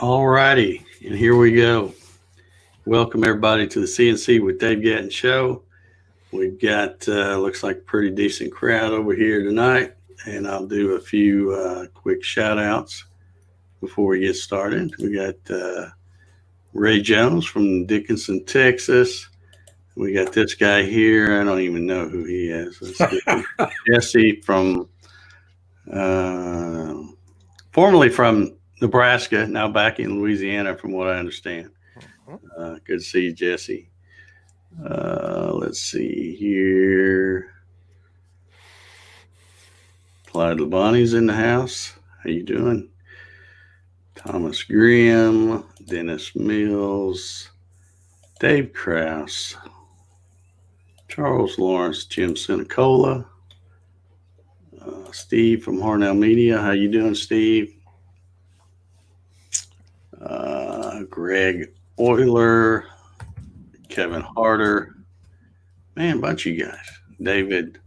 All righty, and here we go. Welcome everybody to the CNC with Dave Gatton show. We've got looks like a pretty decent crowd over here tonight, and I'll do a few quick shout outs before we get started. We got Ray Jones from Dickinson, Texas. We got this guy here. I don't even know who he is. Jesse from formerly from Nebraska, now back in Louisiana, from what I understand. Good to see you, Jesse. Let's see here. Clyde Labonte's in the house. How you doing? Thomas Graham, Dennis Mills, Dave Krause, Charles Lawrence, Jim Sinicola, Steve from Harnell Media. How you doing, Steve? Greg Euler, Kevin Harder, man, bunch of you guys. David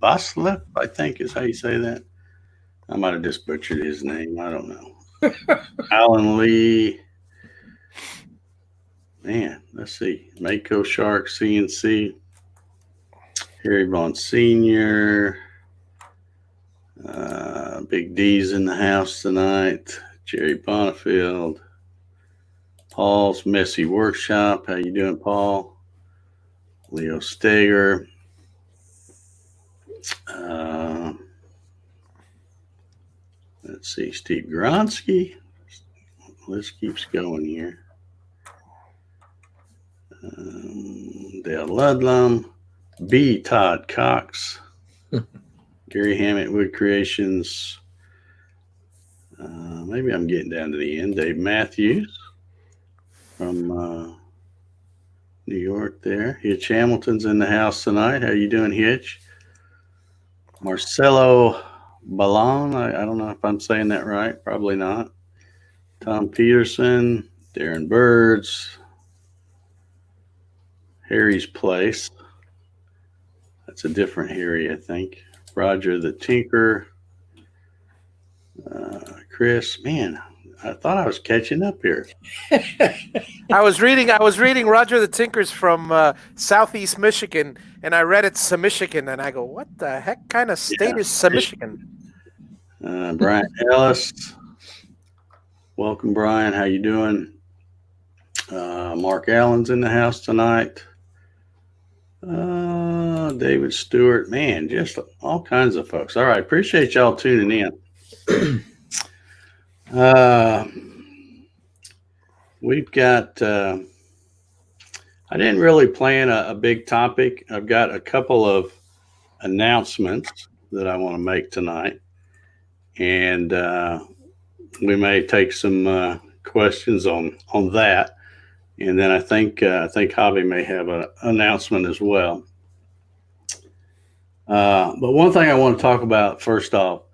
Bosleff, I think is how you say that. I might have just butchered his name. I don't know. Alan Lee. Man, let's see. Mako Shark CNC. Harry Vaughn Sr. Big D's in the house tonight. Jerry Bonifield. Paul's Messy Workshop. How you doing, Paul? Leo Steger. Let's see, Steve Gronsky. List keeps going here. Dale Ludlum. B. Todd Cox. Gary Hammett Wood Creations. Maybe I'm getting down to the end. Dave Matthews from New York there. Hitch Hamilton's in the house tonight. How you doing, Hitch? Marcelo Ballon. I don't know if I'm saying that right. Probably not. Tom Peterson. Darren Birds. Harry's Place. That's a different Harry, I think. Roger the Tinker. Chris, man, I thought I was catching up here. I was reading Roger the Tinker's from Southeast Michigan, and I read it's Michigan, and I go, what the heck kind of state is Michigan? Brian Ellis. Welcome, Brian. How you doing? Mark Allen's in the house tonight. David Stewart. Man, just all kinds of folks. All right. Appreciate y'all tuning in. We've got, I didn't really plan a big topic. I've got a couple of announcements that I want to make tonight. And we may take some questions on that. And then I think Javi may have an announcement as well. But one thing I want to talk about first off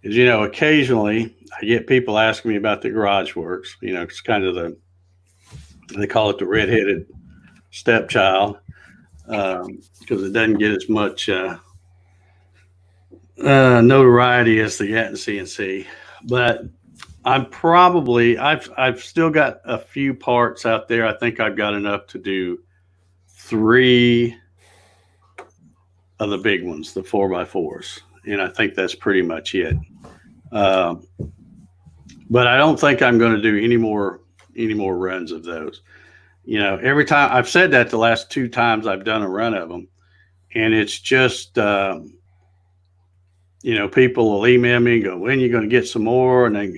is, occasionally I get people asking me about the Garage Works. It's kind of they call it the redheaded stepchild because it doesn't get as much notoriety as the Gatton CNC. But I've still got a few parts out there. I think I've got enough to do 3 of the big ones, the 4x4s. And I think that's pretty much it. But I don't think I'm going to do any more runs of those. Every time I've said that the last 2 times I've done a run of them, and it's just, people will email me and go, when are you going to get some more? And they,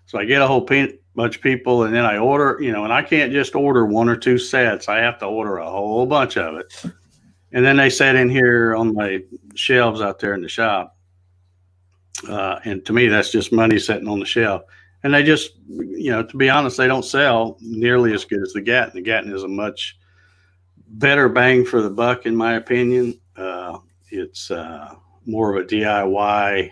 so I get a whole bunch of people, and then I order, and I can't just order 1 or 2 sets. I have to order a whole bunch of it. And then they sit in here on my shelves out there in the shop. And to me, that's just money sitting on the shelf. And they just, to be honest, they don't sell nearly as good as the Gatton. The Gatton is a much better bang for the buck, in my opinion. It's more of a DIY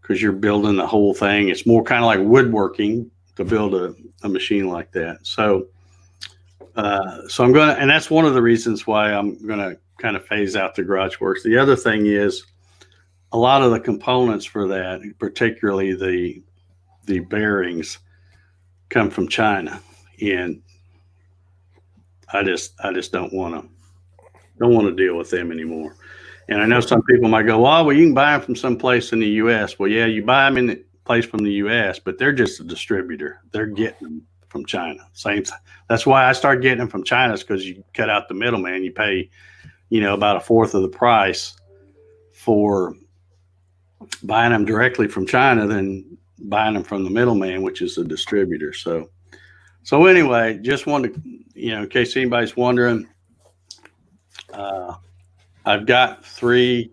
because you're building the whole thing. It's more kind of like woodworking to build a machine like that. So I'm going to, and that's one of the reasons why I'm going to kind of phase out the Garage Works. The other thing is a lot of the components for that, particularly the bearings, come from China, and I just don't want to deal with them anymore. And I know some people might go, well, you can buy them from someplace in the U.S. Well, yeah, you buy them in the place from the U.S., but they're just a distributor. They're getting them from China. That's why I started getting them from China, is because you cut out the middleman. You pay, about a fourth of the price for buying them directly from China than buying them from the middleman, which is a distributor. So anyway, just wanted to, in case anybody's wondering, I've got 3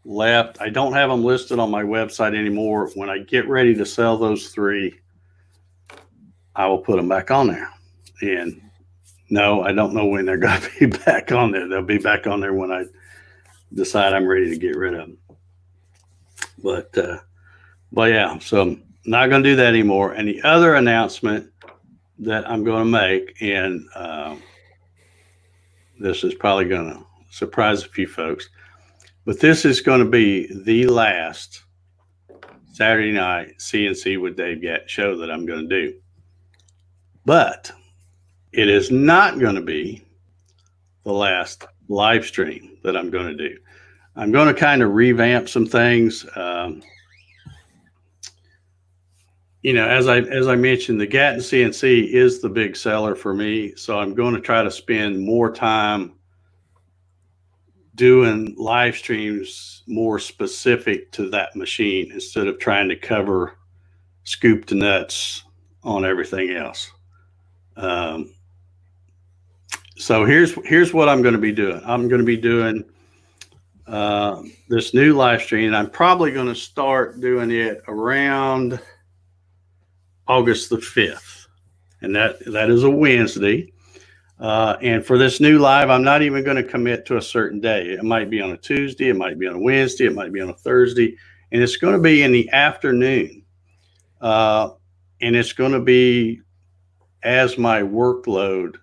left. I don't have them listed on my website anymore. When I get ready to sell those 3, I will put them back on there. And no, I don't know when they're going to be back on there. They'll be back on there when I decide I'm ready to get rid of them. But yeah, so I'm not going to do that anymore. And the other announcement that I'm going to make, and this is probably going to surprise a few folks, but this is going to be the last Saturday night CNC with Dave Gatton show that I'm going to do. But it is not going to be the last live stream that I'm going to do. I'm going to kind of revamp some things. As I mentioned, the Gatton CNC is the big seller for me. So I'm going to try to spend more time doing live streams more specific to that machine instead of trying to cover scoop to nuts on everything else. So here's what I'm going to be doing. I'm going to be doing this new live stream. I'm probably going to start doing it around August the 5th, and that is a Wednesday. And for this new live, I'm not even going to commit to a certain day. It might be on a Tuesday, it might be on a Wednesday, it might be on a Thursday, and it's going to be in the afternoon. And it's going to be as my workload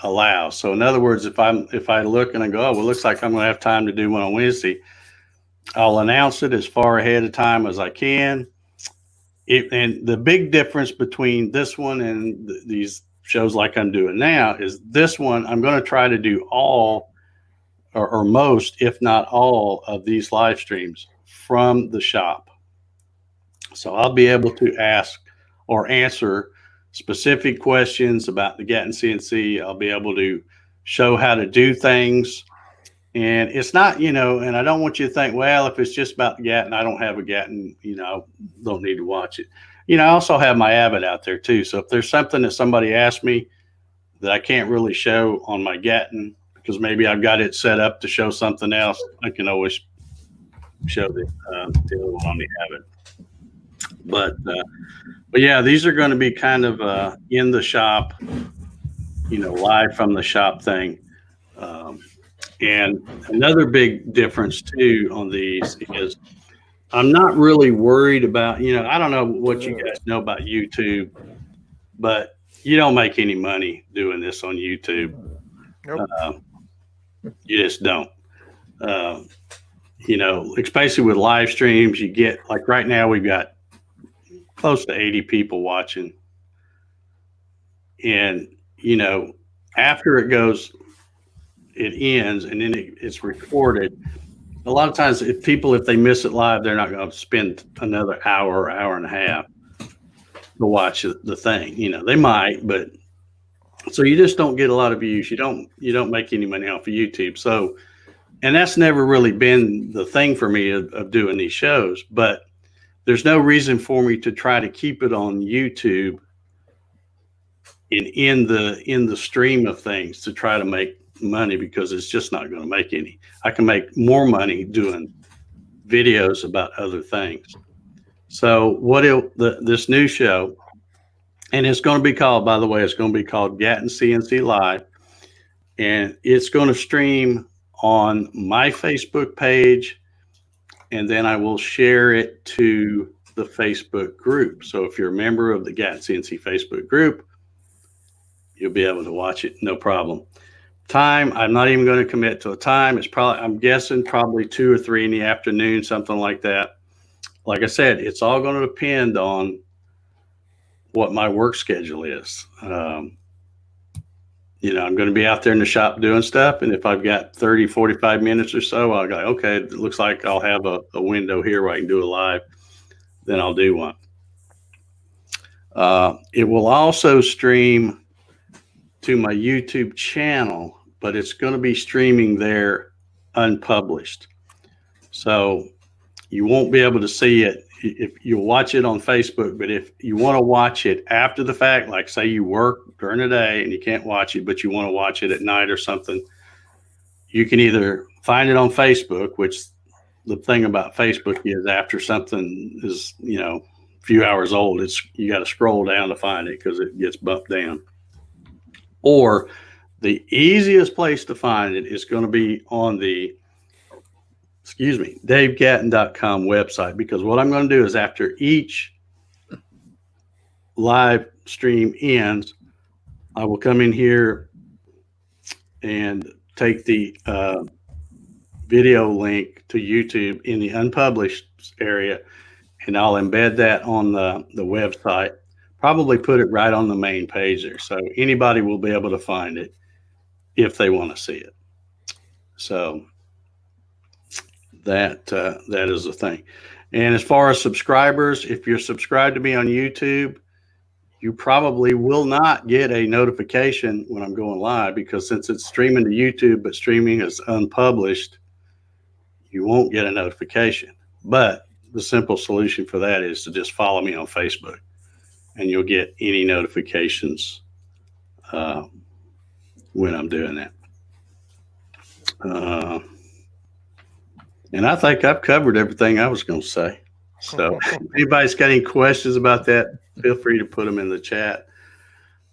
allows. So in other words, if I look and I go, oh, well, it looks like I'm going to have time to do one on Wednesday, I'll announce it as far ahead of time as I can. And the big difference between this one and these shows like I'm doing now is this one, I'm going to try to do all or most, if not all, of these live streams from the shop. So I'll be able to ask or answer specific questions about the Gatton CNC. I'll be able to show how to do things. And it's not, and I don't want you to think, well, if it's just about the Gatton, I don't have a Gatton, I don't need to watch it. I also have my Avid out there too. So if there's something that somebody asked me that I can't really show on my Gatton, because maybe I've got it set up to show something else, I can always show the other one on the Avid. But yeah, these are going to be kind of in the shop, live from the shop thing. And another big difference too on these is I'm not really worried about, I don't know what you guys know about YouTube, but you don't make any money doing this on YouTube. Nope. You just don't. Especially with live streams, you get, like right now we've got close to 80 people watching. And, after it ends and then it's recorded. A lot of times if they miss it live, they're not going to spend another hour and a half to watch the thing. They might, but so you just don't get a lot of views. You don't make any money off of YouTube. So, and that's never really been the thing for me of doing these shows, but there's no reason for me to try to keep it on YouTube in the stream of things to try to make money, because it's just not going to make any. I can make more money doing videos about other things. So this new show, and it's going to be called, by the way, it's going to be called Gatton CNC Live, and it's going to stream on my Facebook page, and then I will share it to the Facebook group. So if you're a member of the Gatton CNC Facebook group, you'll be able to watch it, no problem. Time, I'm not even going to commit to a time. It's probably, I'm guessing probably 2 or 3 in the afternoon, something like that. Like I said, it's all going to depend on what my work schedule is. You know, I'm going to be out there in the shop doing stuff. And if I've got 30, 45 minutes or so, I'll go, okay, it looks like I'll have a window here where I can do a live. Then I'll do one. It will also stream to my YouTube channel, but it's going to be streaming there unpublished. So you won't be able to see it if you watch it on Facebook, but if you want to watch it after the fact, like say you work during the day and you can't watch it, but you want to watch it at night or something, you can either find it on Facebook, which the thing about Facebook is after something is, you know, a few hours old, you got to scroll down to find it because it gets bumped down. Or the easiest place to find it is going to be on the DaveGatton.com website, because what I'm going to do is after each live stream ends, I will come in here and take the video link to YouTube in the unpublished area, and I'll embed that on the website, probably put it right on the main page there. So anybody will be able to find it if they want to see it. So that is the thing. And as far as subscribers, if you're subscribed to me on YouTube, you probably will not get a notification when I'm going live, because since it's streaming to YouTube, but streaming is unpublished, you won't get a notification. But the simple solution for that is to just follow me on Facebook, and you'll get any notifications when I'm doing that. And I think I've covered everything I was going to say. So if anybody's got any questions about that, feel free to put them in the chat.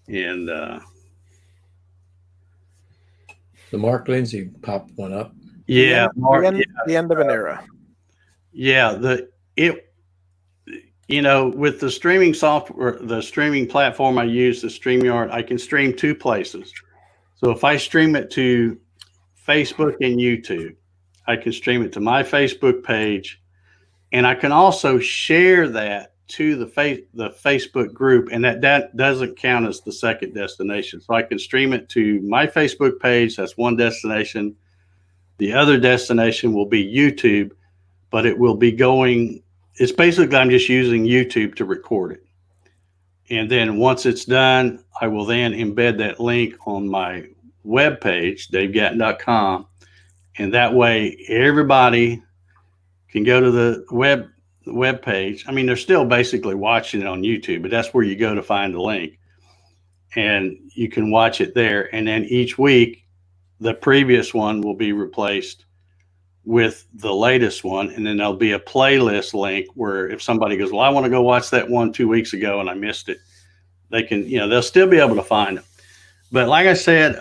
And the Mark Lindsay popped one up. Yeah, Mark, the end of an era. Yeah, you know, with the streaming software, the streaming platform I use, the StreamYard, I can stream two places. So if I stream it to Facebook and YouTube, I can stream it to my Facebook page, and I can also share that to the Facebook group, and that doesn't count as the second destination. So I can stream it to my Facebook page. That's one destination. The other destination will be YouTube, but it will be going, it's basically I'm just using YouTube to record it. And then once it's done, I will then embed that link on my webpage, DaveGatton.com. And that way everybody can go to the web page. I mean, they're still basically watching it on YouTube, but that's where you go to find the link. And you can watch it there. And then each week, the previous one will be replaced with the latest one. And then there'll be a playlist link where if somebody goes, well, I want to go watch that one 2 weeks ago and I missed it, they can, you know, they'll still be able to find it. But like I said,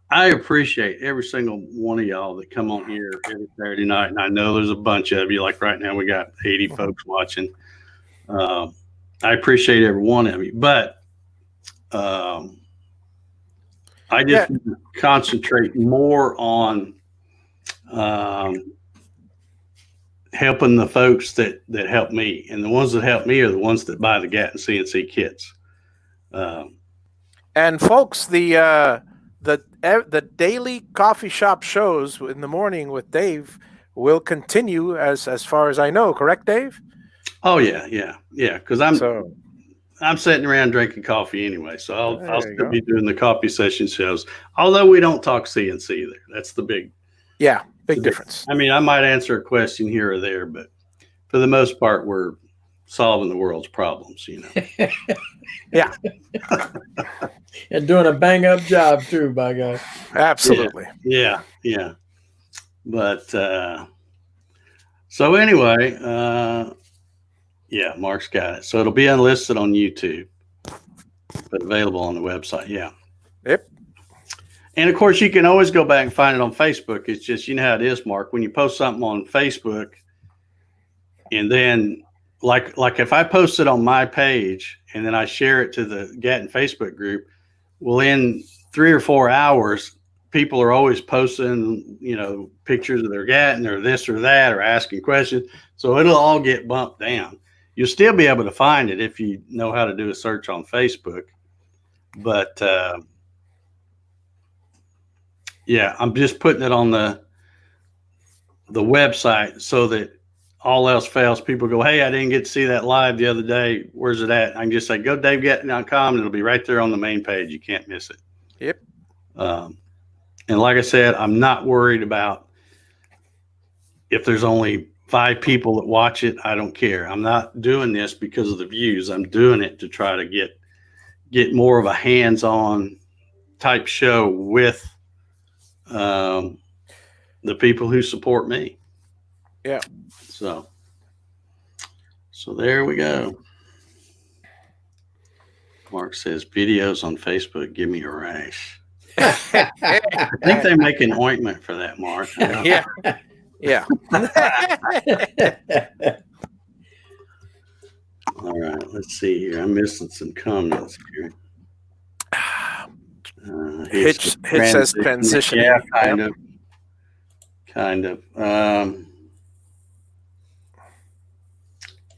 I appreciate every single one of y'all that come on here every Saturday night. And I know there's a bunch of you. Like right now, we got 80 folks watching. I appreciate every one of you. But I just concentrate more on helping the folks that help me. And the ones that help me are the ones that buy the Gatton CNC kits. And folks, the daily coffee shop shows in the morning with Dave will continue as far as I know. Correct, Dave? Oh yeah. Because I'm sitting around drinking coffee anyway, so I'll still be doing the coffee session shows. Although we don't talk CNC there, that's the big difference. I mean, I might answer a question here or there, but for the most part, we're solving the world's problems, you know. Yeah. And doing a bang up job too, by God. Absolutely. Yeah. But so anyway, Mark's got it. So it'll be unlisted on YouTube, but available on the website. Yeah. Yep. And of course, you can always go back and find it on Facebook. It's just, you know how it is, Mark, when you post something on Facebook, and then like if I post it on my page and then I share it to the Gatton Facebook group, well, in 3 or 4 hours, people are always posting, you know, pictures of their Gatton or this or that, or asking questions. So it'll all get bumped down. You'll still be able to find it if you know how to do a search on Facebook. But yeah, I'm just putting it on the website so that all else fails, people go, hey, I didn't get to see that live the other day. Where's it at? I can just say, go davegatton.com, and it'll be right there on the main page. You can't miss it. Yep. And like I said, I'm not worried about if there's only 5 people that watch it. I don't care. I'm not doing this because of the views. I'm doing it to try to get more of a hands-on type show with the people who support me. Yeah. So there we go. Mark says videos on Facebook give me a rash. I think they make an ointment for that, Mark. Yeah. Yeah. All right, let's see here. I'm missing some comments here. Hitch says transitioning. Yeah, kind of.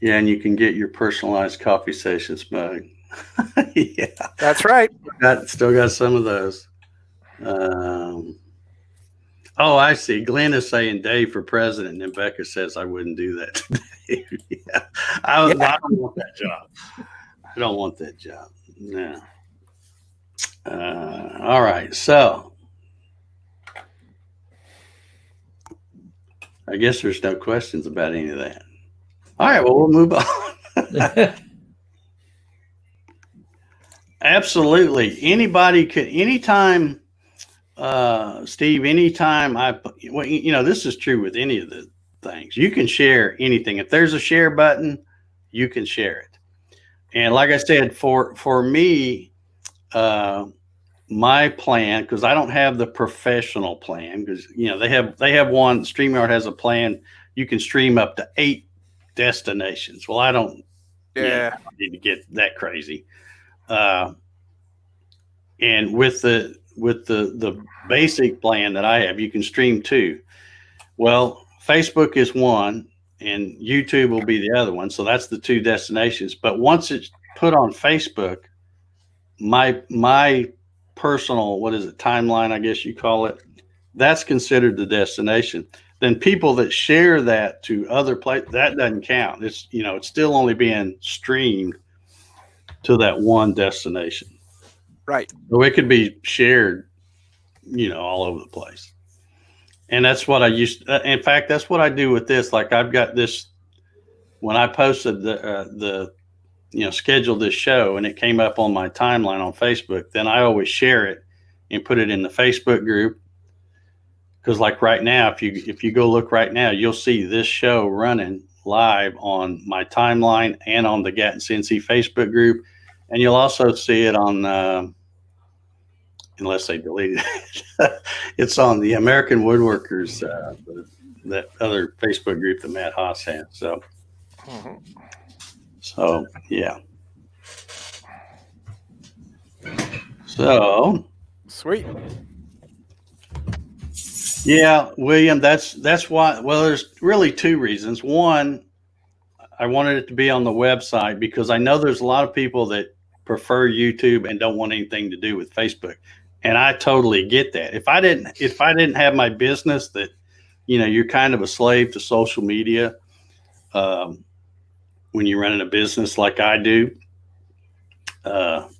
Yeah, and you can get your personalized coffee sessions mug. Yeah, that's right. Still got some of those. Oh, I see. Glenn is saying Dave for president, and Becca says I wouldn't do that today. Yeah. I don't want that job. I don't want that job. No. All right. So I guess there's no questions about any of that. All right. Well, we'll move on. Absolutely. Anybody could, anytime, Steve, anytime this is true with any of the things. You can share anything. If there's a share button, you can share it. And like I said, for me, my plan, because I don't have the professional plan, because they have one. StreamYard has a plan. You can stream up to 8 destinations. Well, I don't. Yeah. I don't need to get that crazy. And with the basic plan that I have, you can stream 2. Well, Facebook is one, and YouTube will be the other one. So that's the 2 destinations. But once it's put on Facebook, my personal, timeline, I guess you call it, that's considered the destination. Then people that share that to other places, that doesn't count. It's it's still only being streamed to that one destination. Right. So it could be shared, all over the place. And that's what I in fact, that's what I do with this. Like I've got this, when I posted scheduled this show and it came up on my timeline on Facebook, then I always share it and put it in the Facebook group. Because like right now, if you go look right now, you'll see this show running live on my timeline and on the Gatton CNC Facebook group. And you'll also see it on, unless they deleted it, it's on the American Woodworkers, that other Facebook group that Matt Haas has. So, yeah. So sweet. Yeah, William, that's why. Well, there's really 2 reasons. One, I wanted it to be on the website because I know there's a lot of people that prefer YouTube and don't want anything to do with Facebook. And I totally get that. If I didn't have my business that, you're kind of a slave to social media when you're running a business like I do. But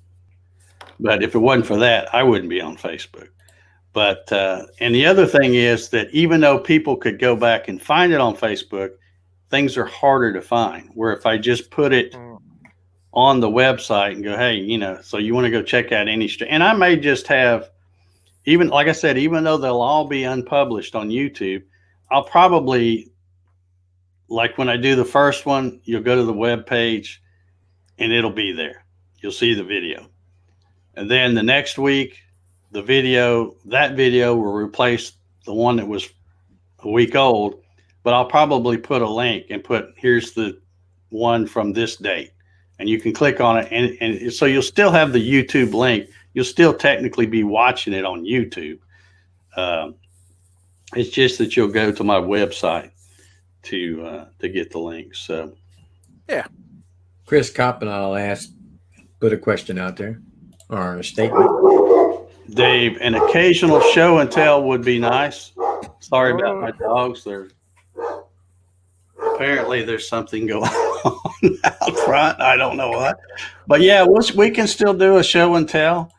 if it wasn't for that, I wouldn't be on Facebook. But and the other thing is that even though people could go back and find it on Facebook, things are harder to find. Where if I just put it on the website and go, hey, so you want to go check out any stream, and I may just have, even like I said, even though they'll all be unpublished on YouTube, I'll probably, like when I do the first one, you'll go to the web page and it'll be there. You'll see the video, and then the next week, that video will replace the one that was a week old, but I'll probably put a link and here's the one from this date, and you can click on it. And so you'll still have the YouTube link. You'll still technically be watching it on YouTube. It's just that you'll go to my website to get the link. So, yeah. Chris Coppin, put a question out there or a statement. Dave, an occasional show and tell would be nice. Sorry about my dogs. Apparently there's something going on out front. I don't know what, but yeah, we can still do a show and tell.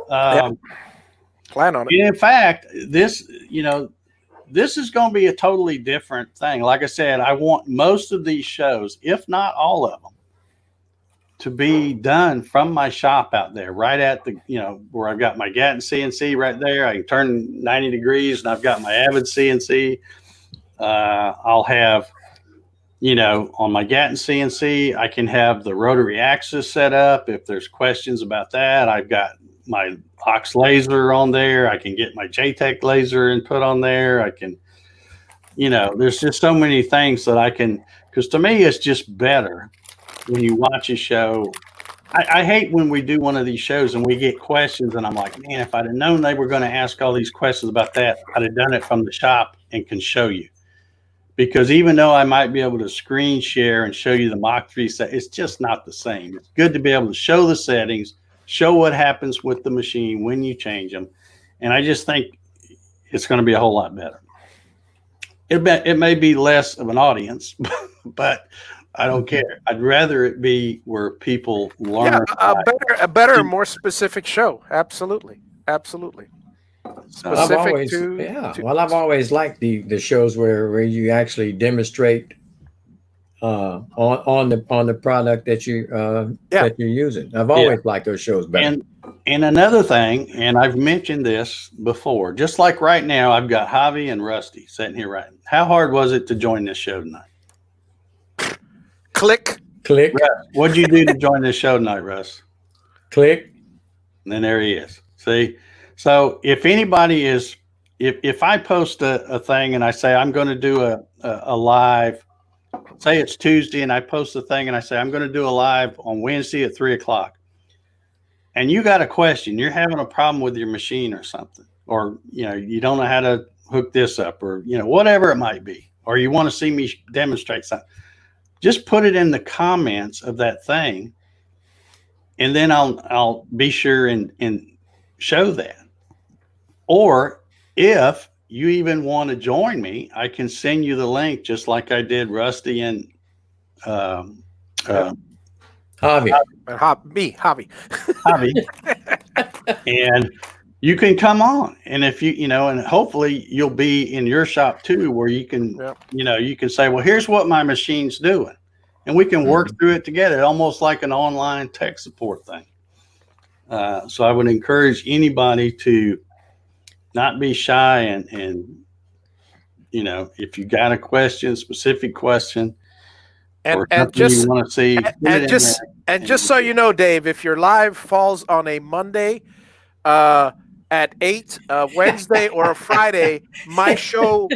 Plan on it. In fact, this is going to be a totally different thing. Like I said, I want most of these shows, if not all of them, to be done from my shop out there, right at the, where I've got my Gatton CNC right there. I can turn 90 degrees and I've got my Avid CNC. I'll have, on my Gatton CNC, I can have the rotary axis set up. If there's questions about that, I've got my Ox laser on there. I can get my JTEC laser and put on there. I can, there's just so many things that I can, because to me, it's just better when you watch a show. I hate when we do one of these shows and we get questions and I'm like, man, if I'd have known they were going to ask all these questions about that, I'd have done it from the shop and can show you. Because even though I might be able to screen share and show you the Mach 3 set, it's just not the same. It's good to be able to show the settings, show what happens with the machine when you change them. And I just think it's going to be a whole lot better. It may be less of an audience, but I don't care. I'd rather it be where people learn. Yeah, a better, more specific show. Absolutely. I've always liked the shows where you actually demonstrate on the product that you're using. I've always liked those shows better. And another thing, and I've mentioned this before, just like right now, I've got Javi and Rusty sitting here right now. How hard was it to join this show tonight? Click. Russ, what'd you do to join this show tonight, Russ? Click. And then there he is. See? So if anybody is, if I post a thing and I say I'm going to do a live, say it's Tuesday and I post a thing and I say I'm going to do a live on Wednesday at 3:00, and you got a question, you're having a problem with your machine or something, or you don't know how to hook this up, or whatever it might be, or you want to see me demonstrate something, just put it in the comments of that thing, and then I'll be sure and show that. Or if you even want to join me, I can send you the link, just like I did Rusty and Javi. Javi. And you can come on, and if and hopefully you'll be in your shop too, where you can, you can say, well, here's what my machine's doing, and we can work through it together, almost like an online tech support thing. So I would encourage anybody to not be shy, and if you got a question, specific question, and just you want to see, and just so you know, Dave, if your live falls on a Monday at 8, Wednesday or a Friday, my show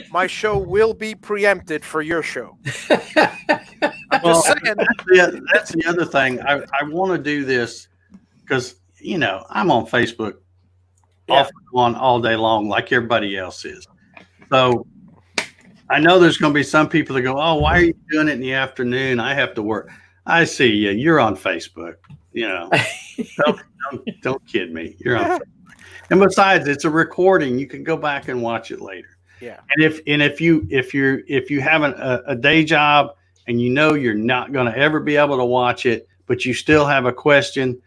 will be preempted for your show. Well, that's the other thing. I want to do this because I'm on Facebook off and on all day long, like everybody else is. So I know there's going to be some people that go, oh, why are you doing it in the afternoon? I have to work. I see you. You're on Facebook. Don't kid me. You're on Facebook. And besides, it's a recording. You can go back and watch it later. Yeah. And if you have a day job and you're not going to ever be able to watch it, but you still have a question,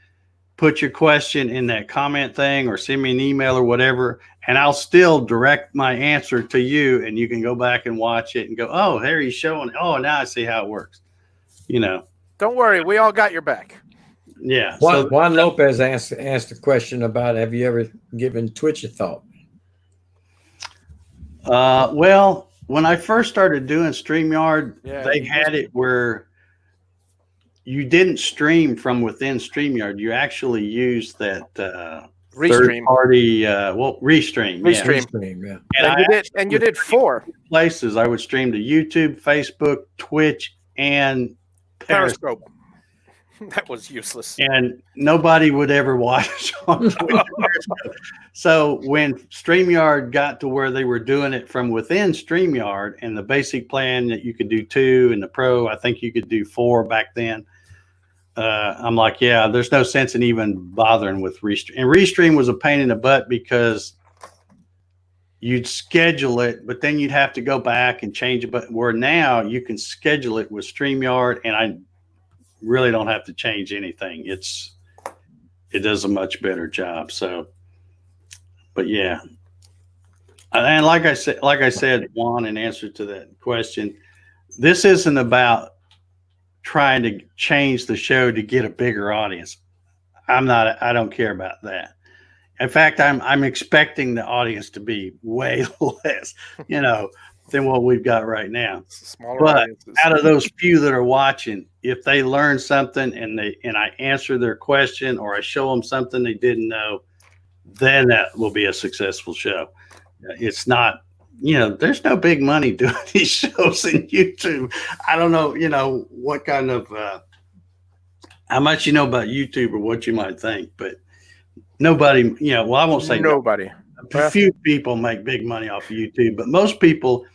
put your question in that comment thing or send me an email or whatever, and I'll still direct my answer to you, and you can go back and watch it and go, oh, there he's showing. Oh, now I see how it works. Don't worry, we all got your back. Yeah. Juan Lopez asked a question about, have you ever given Twitch a thought? Well, when I first started doing StreamYard, they had it where you didn't stream from within StreamYard. You actually used that third-party Restream. Restream, yeah. And you did 4 places. I would stream to YouTube, Facebook, Twitch, and Periscope. That was useless. And nobody would ever watch on Periscope. So when StreamYard got to where they were doing it from within StreamYard, and the basic plan that you could do 2, and the Pro, I think you could do 4 back then. I'm like, yeah, there's no sense in even bothering with Restream. And Restream was a pain in the butt because you'd schedule it, but then you'd have to go back and change it. But where now you can schedule it with StreamYard, and I really don't have to change anything. It does a much better job. So, but yeah. And like I said, Juan, in answer to that question, this isn't about trying to change the show to get a bigger audience. I don't care about that. In fact, I'm expecting the audience to be way less, than what we've got right now. Smaller but audiences. Out of those few that are watching, if they learn something and I answer their question or I show them something they didn't know, then that will be a successful show. It's not, there's no big money doing these shows in YouTube. I don't know, what kind of, how much you know about YouTube or what you might think, but nobody, I won't say nobody. A few people make big money off of YouTube, but most people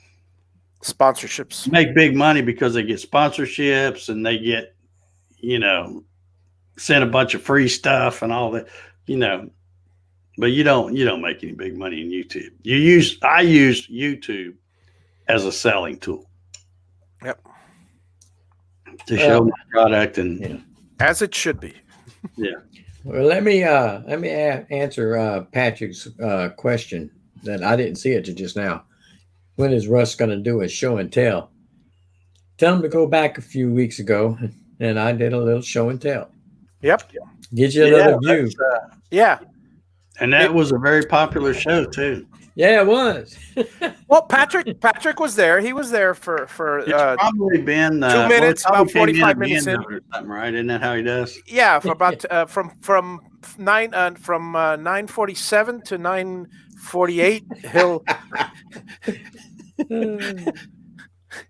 sponsorships make big money because they get sponsorships and they get, sent a bunch of free stuff and all that, but you don't make any big money in YouTube. I use YouTube as a selling tool. Yep. To show my product and as it should be. Yeah. Well, let me answer Patrick's question that I didn't see it to just now. When is Russ going to do a show and tell? Tell him to go back a few weeks ago, and I did a little show and tell. Yep. Get you another view. Yeah. And that was a very popular show too. Yeah, it was. Well, Patrick was there. He was there for it's probably been 2 minutes, about 45 minutes in. Or something, right? Isn't that how he does? Yeah, for about from 9:47 to 9:48. He'll.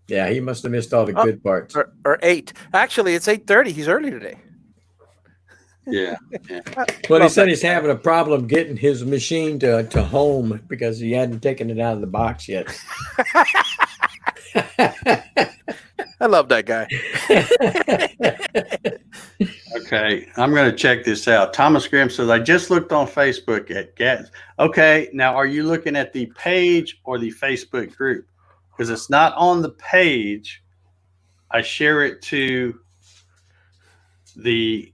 Yeah, he must have missed all the good parts. Or 8. Actually, it's 8:30. He's early today. Yeah. Well, he said he's having a problem getting his machine to home because he hadn't taken it out of the box yet. I love that guy. Okay, I'm going to check this out. Thomas Graham says, I just looked on Facebook at Gatton. Okay, now are you looking at the page or the Facebook group? Because it's not on the page. I share it to the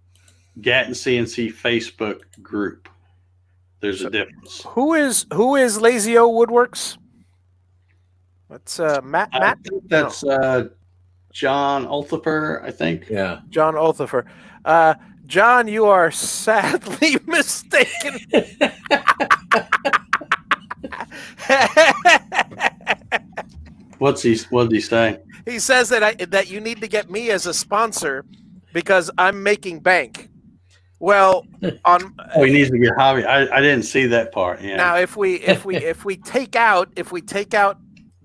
Gatton CNC Facebook group. There's a difference. Who is Lazy O Woodworks? That's Matt. I think that's John Olthifer, I think. Yeah. John Olthifer. John, you are sadly mistaken. What did he say? He says that you need to get me as a sponsor because I'm making bank. Well, he needs to get Javi. I didn't see that part. Yeah. Now, if we take out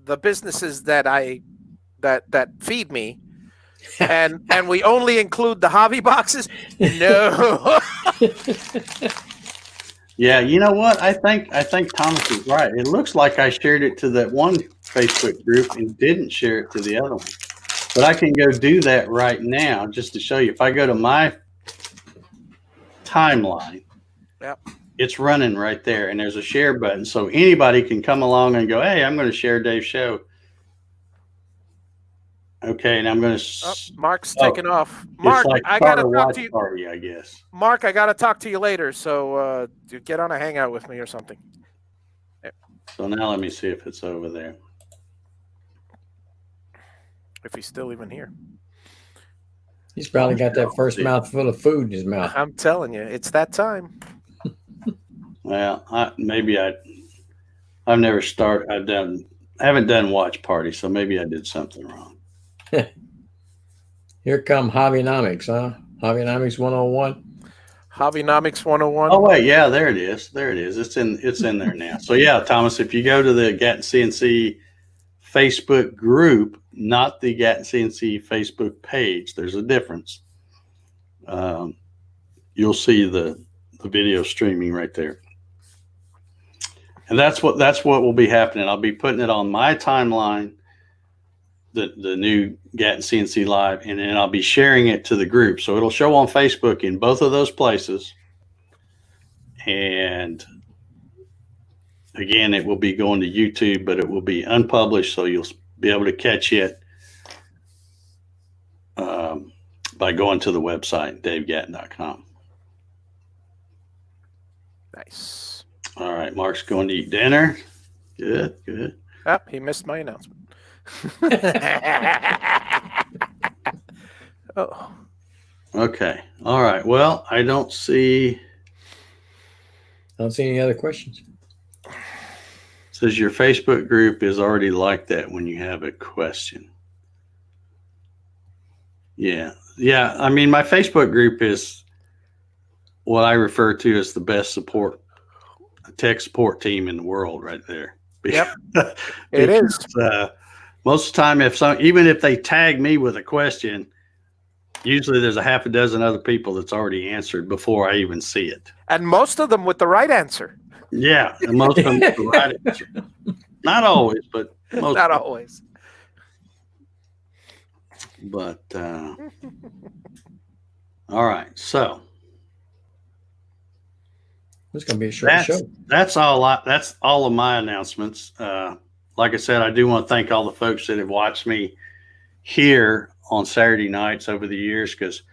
the businesses that feed me, and we only include the hobby boxes, no. Yeah, you know what? I think Thomas is right. It looks like I shared it to that one Facebook group and didn't share it to the other one. But I can go do that right now just to show you. If I go to my timeline, yep, it's running right there, and there's a share button, so anybody can come along and go, "Hey, I'm going to share Dave's show." Okay, and I'm going to. Mark's taking off. Mark, like I got to talk to you. Party, I guess. Mark, I got to talk to you later. So get on a hangout with me or something. Yep. So now let me see if it's over there. If he's still even here. He's probably got that first mouthful of food in his mouth. I'm telling you, it's that time. Well, I've never started. I haven't done watch party, so maybe I did something wrong. Here come Hobbynomics, huh? Hobbynomics 101. Hobbynomics 101. Oh wait, yeah, there it is. It's in there now. So yeah, Thomas, if you go to the Gatton CNC Facebook group, not the Gatton CNC Facebook page, there's a difference. You'll see the video streaming right there. And that's what will be happening. I'll be putting it on my timeline the new Gatton CNC Live, and then I'll be sharing it to the group. So it'll show on Facebook in both of those places. And again, it will be going to YouTube, but it will be unpublished, so you'll be able to catch it by going to the website, davegatton.com. Nice. All right, Mark's going to eat dinner. Good, good. Oh, he missed my announcement. Oh. Okay. All right. Well, I don't see any other questions. Says your Facebook group is already like that when you have a question. Yeah. Yeah. I mean, my Facebook group is what I refer to as the best tech support team in the world right there. Yep. It is. Most of the time, even if they tag me with a question, usually there's a half a dozen other people that's already answered before I even see it. And most of them with the right answer. Yeah, and most of them with the right answer. Not always, but most. Not always. But all right, so it's going to be a short show. That's all of my announcements. Like I said, I do want to thank all the folks that have watched me here on Saturday nights over the years, because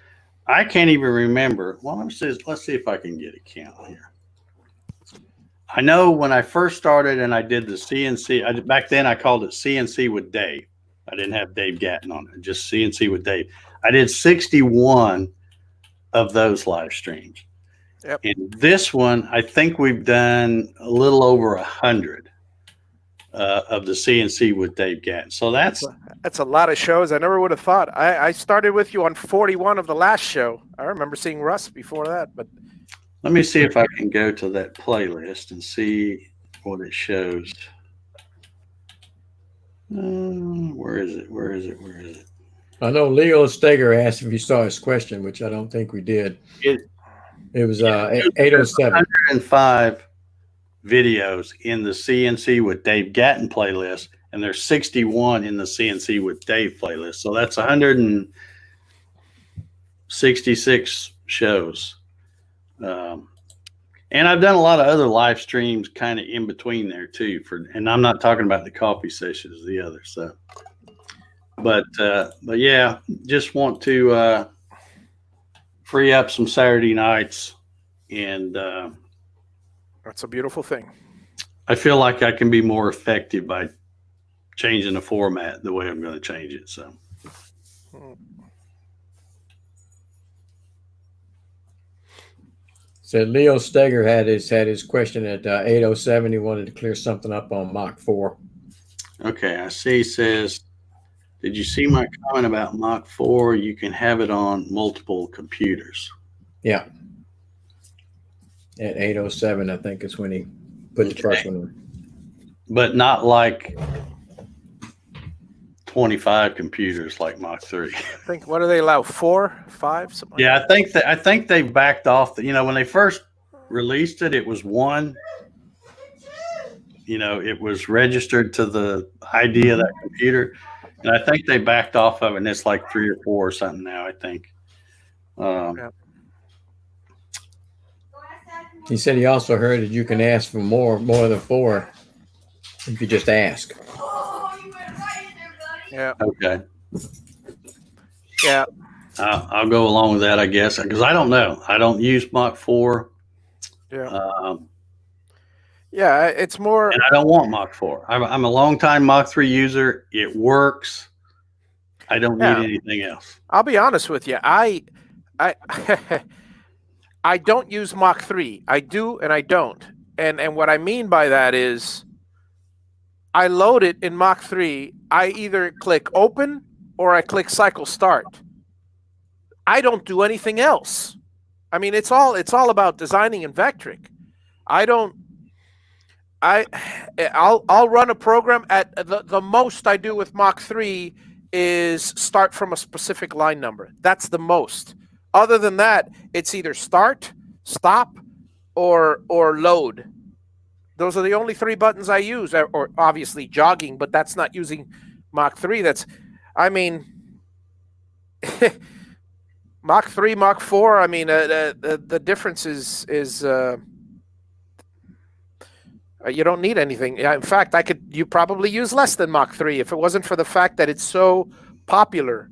I can't even remember. Well, let's see if I can get a count here. I know when I first started and I did the CNC, back then I called it CNC with Dave. I didn't have Dave Gatton on it, just CNC with Dave. I did 61 of those live streams. Yep. And this one, I think we've done a little over 100 of the CNC with Dave Gatton. So that's a lot of shows. I never would have thought. I started with you on 41 of the last show. I remember seeing Russ before that. But let me see if I can go to that playlist and see what it shows. Where is it? I know Leo Steger asked if you saw his question, which I don't think we did. It was 807. 105 videos in the CNC with Dave Gatton playlist, and there's 61 in the CNC with Dave playlist. So that's 166 shows. And I've done a lot of other live streams kind of in between there too, and I'm not talking about the coffee sessions, the other stuff. But yeah, just want to free up some Saturday nights, and that's a beautiful thing. I feel like I can be more effective by changing the format the way I'm going to change it. So. So Leo Steger had his question at 807. He wanted to clear something up on Mach 4. Okay, I see. He says, did you see my comment about Mach 4? You can have it on multiple computers. Yeah. At 807, I think is when he put the first one in. But not like 25 computers like Mach 3. I think, what do they allow? 4, 5? Something like Yeah, that? I think they backed off. When they first released it, it was 1. It was registered to the ID of that computer. And I think they backed off of it, and it's like 3 or 4 or something now, I think. Yeah. He said he also heard that you can ask for more than 4 if you just ask. Yeah. Okay. Yeah. I'll go along with that, I guess, because I don't know. I don't use Mach 4. Yeah. Yeah, it's more. And I don't want Mach 4. I'm a long-time Mach 3 user. It works. I don't need anything else. I'll be honest with you. I don't use Mach 3. I do and I don't. And what I mean by that is I load it in Mach 3. I either click open or I click cycle start. I don't do anything else. I mean, it's all about designing in Vectric. I'll run a program at the most I do with Mach 3 is start from a specific line number. That's the most. Other than that, it's either start, stop, or load. Those are the only 3 buttons I use, or obviously jogging, but that's not using Mach 3. I mean, Mach 3, Mach 4. I mean, the difference is you don't need anything. In fact, you probably use less than Mach 3 if it wasn't for the fact that it's so popular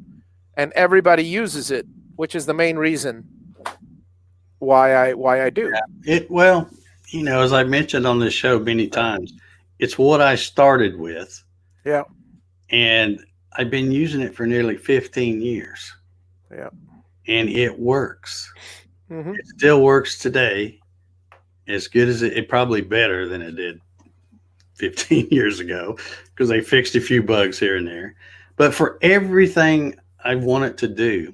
and everybody uses it, which is the main reason why I do. Well, as I mentioned on this show many times, it's what I started with. Yeah. And I've been using it for nearly 15 years. Yeah. And it works. Mm-hmm. It still works today. As good as it probably better than it did 15 years ago, because they fixed a few bugs here and there. But for everything I want it to do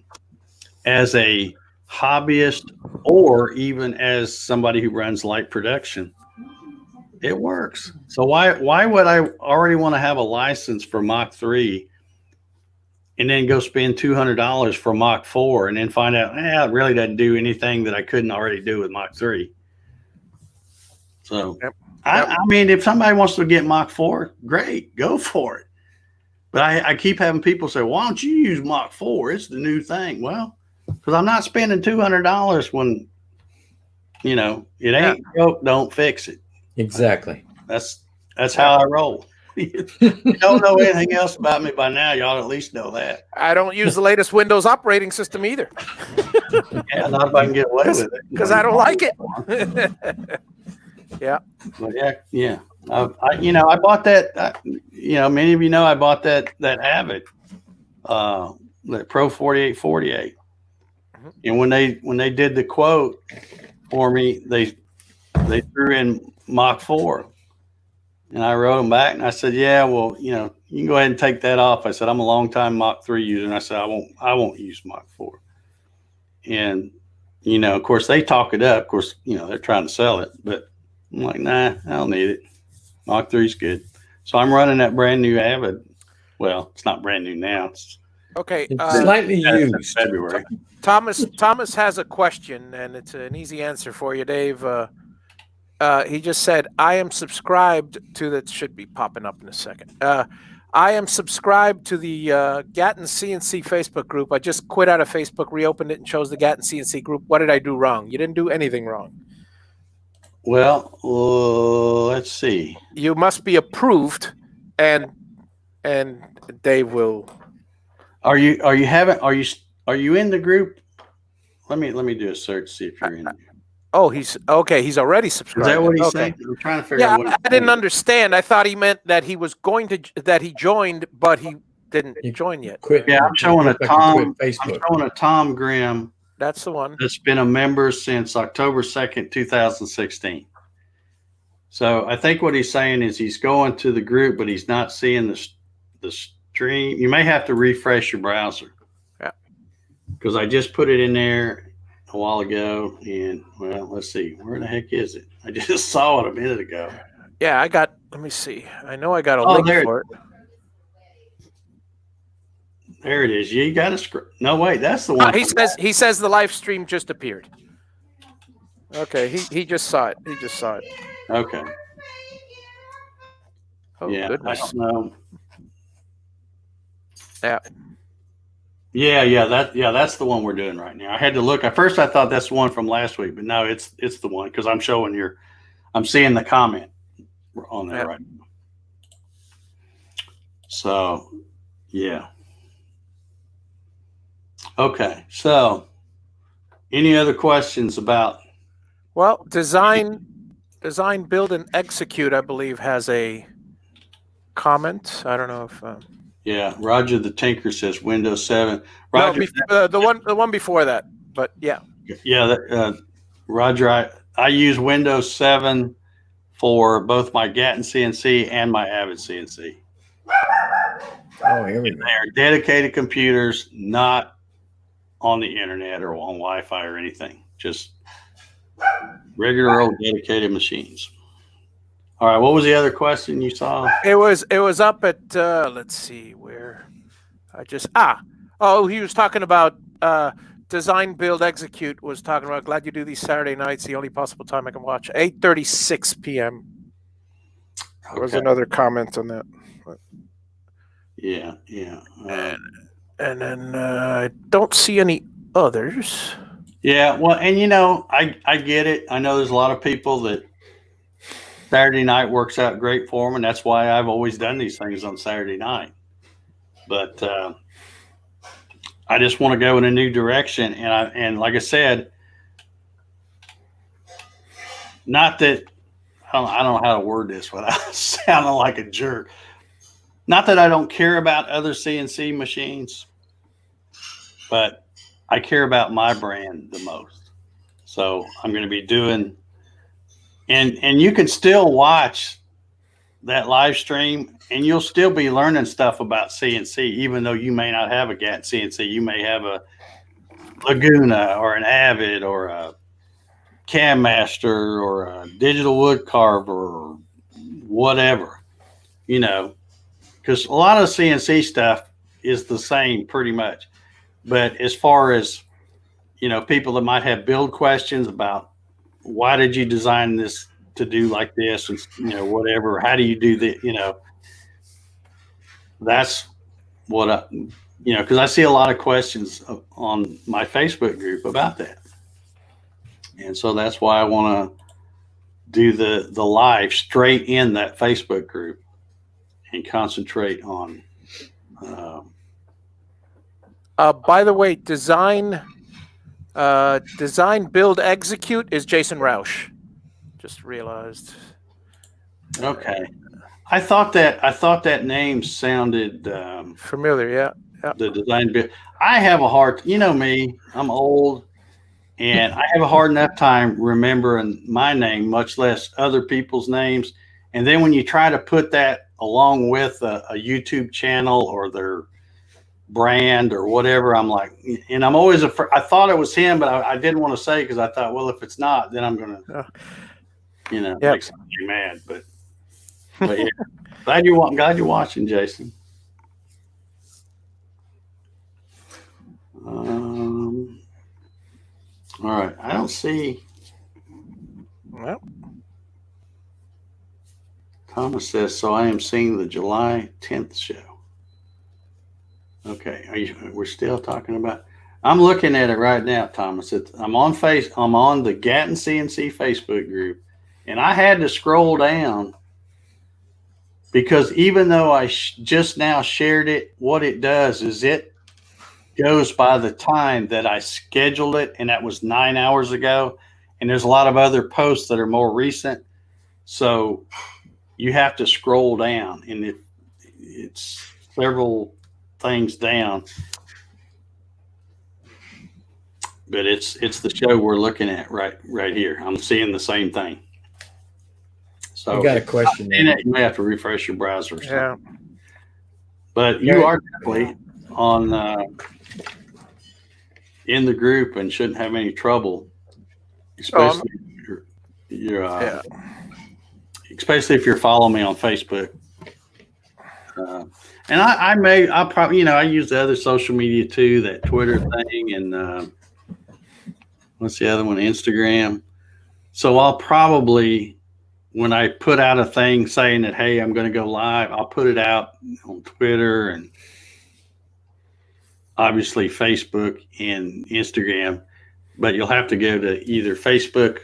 as a hobbyist or even as somebody who runs light production, it works. So why would I already want to have a license for Mach 3 and then go spend $200 for Mach 4 and then find out, it really doesn't do anything that I couldn't already do with Mach 3. So, yep. I mean, if somebody wants to get Mach 4, great, go for it. But I keep having people say, why don't you use Mach 4? It's the new thing. Well, because I'm not spending $200 when, it ain't broke, don't fix it. Exactly. That's how I roll. You don't know anything else about me by now. Y'all at least know that. I don't use the latest Windows operating system either. Yeah, not if I can get away with it. Because I don't like it. Yeah. But yeah. I bought that. Many of you know I bought that Avid, that Pro 4848. Mm-hmm. And when they did the quote for me, they threw in Mach 4. And I wrote them back and I said, yeah, well, you can go ahead and take that off. I said, I'm a long time Mach 3 user. And I said, I won't use Mach 4. And, of course they talk it up. Of course, they're trying to sell it, but I'm like, nah, I don't need it. Mach 3 is good. So I'm running that brand new Avid. Well, it's not brand new now. It's okay. Slightly used. February. Thomas has a question, and it's an easy answer for you, Dave. He just said, I am subscribed to that. Should be popping up in a second. I am subscribed to the Gatton CNC Facebook group. I just quit out of Facebook, reopened it, and chose the Gatton CNC group. What did I do wrong? You didn't do anything wrong. Well, let's see. You must be approved, and Dave will. Are you in the group? Let me do a search, see if you're in there. Oh, he's okay. He's already subscribed. Is that what he's saying? I'm trying to figure out what I didn't understand. I thought he meant that he was that he joined, but he didn't join yet. Quit. Yeah, I'm showing a Tom Grimm. That's the one. That's been a member since October 2nd, 2016. So I think what he's saying is he's going to the group, but he's not seeing the stream. You may have to refresh your browser. Yeah. Because I just put it in there a while ago, and well, let's see, where the heck is it? I just saw it a minute ago. Yeah, let me see. I know I got a link for it. There it is. You got to no, wait, that's the one. He says the live stream just appeared. Okay, he just saw it. He just saw it. Okay. Oh, yeah, goodness. I don't know. Yeah. Yeah, that's the one we're doing right now. I had to look. At first I thought that's the one from last week, but no, it's the one because I'm seeing the comment on there right now. So, yeah. Okay. So, any other questions about? Well, design, build, and execute, I believe, has a comment. I don't know if. Yeah, Roger the Tinker says Windows 7. Roger, no, the one before that, but yeah. Yeah, Roger, I use Windows 7 for both my Gatton CNC and my Avid CNC. Oh, here we go. They are dedicated computers, not on the internet or on Wi-Fi or anything. Just regular old dedicated machines. All right, what was the other question you saw? It was up at let's see where I just he was talking about design, build, execute. Was talking about glad you do these Saturday nights. The only possible time I can watch 8:36 p.m. There was another comment on that. Yeah, yeah. And then I don't see any others. Yeah, well, and I get it. I know there's a lot of people that Saturday night works out great for them, and that's why I've always done these things on Saturday night. But I just want to go in a new direction, and like I said, not that I don't know how to word this without sounding like a jerk. Not that I don't care about other CNC machines, but I care about my brand the most. So I'm going to be doing, and you can still watch that live stream and you'll still be learning stuff about CNC, even though you may not have a Gatton CNC. You may have a Laguna or an Avid or a Cam Master or a digital wood carver or whatever, because a lot of CNC stuff is the same pretty much. But as far as, people that might have build questions about why did you design this to do like this, and whatever, how do you do that, that's what because I see a lot of questions on my Facebook group about that. And so that's why I want to do the live straight in that Facebook group and concentrate on. By the way, design, build, execute is Jason Roush. Just realized. Okay, I thought that name sounded familiar. Yeah. The design build. I have a hard. Me. I'm old, and I have a hard enough time remembering my name, much less other people's names. And then when you try to put that along with a YouTube channel or their brand or whatever, I'm like, and I'm always afraid. I thought it was him, but I didn't want to say because I thought, well, if it's not, then I'm gonna, make somebody mad. But yeah, glad you're watching, Jason. All right, I don't see. Well, Thomas says, so I am seeing the July 10th show. Okay, we're still talking about. I'm looking at it right now, Thomas. I'm on the Gatton CNC Facebook group, and I had to scroll down because even though I just now shared it, what it does is it goes by the time that I scheduled it, and that was 9 hours ago. And there's a lot of other posts that are more recent, so you have to scroll down, and it's several things down. But it's the show we're looking at right here. I'm seeing the same thing. So you got a question there. You may have to refresh your browser. Yeah. But you are definitely on in the group and shouldn't have any trouble, especially especially if you're following me on Facebook. And I'll probably, I use the other social media too, that Twitter thing, and what's the other one? Instagram. So I'll probably, when I put out a thing saying that, hey, I'm going to go live, I'll put it out on Twitter and obviously Facebook and Instagram, but you'll have to go to either Facebook.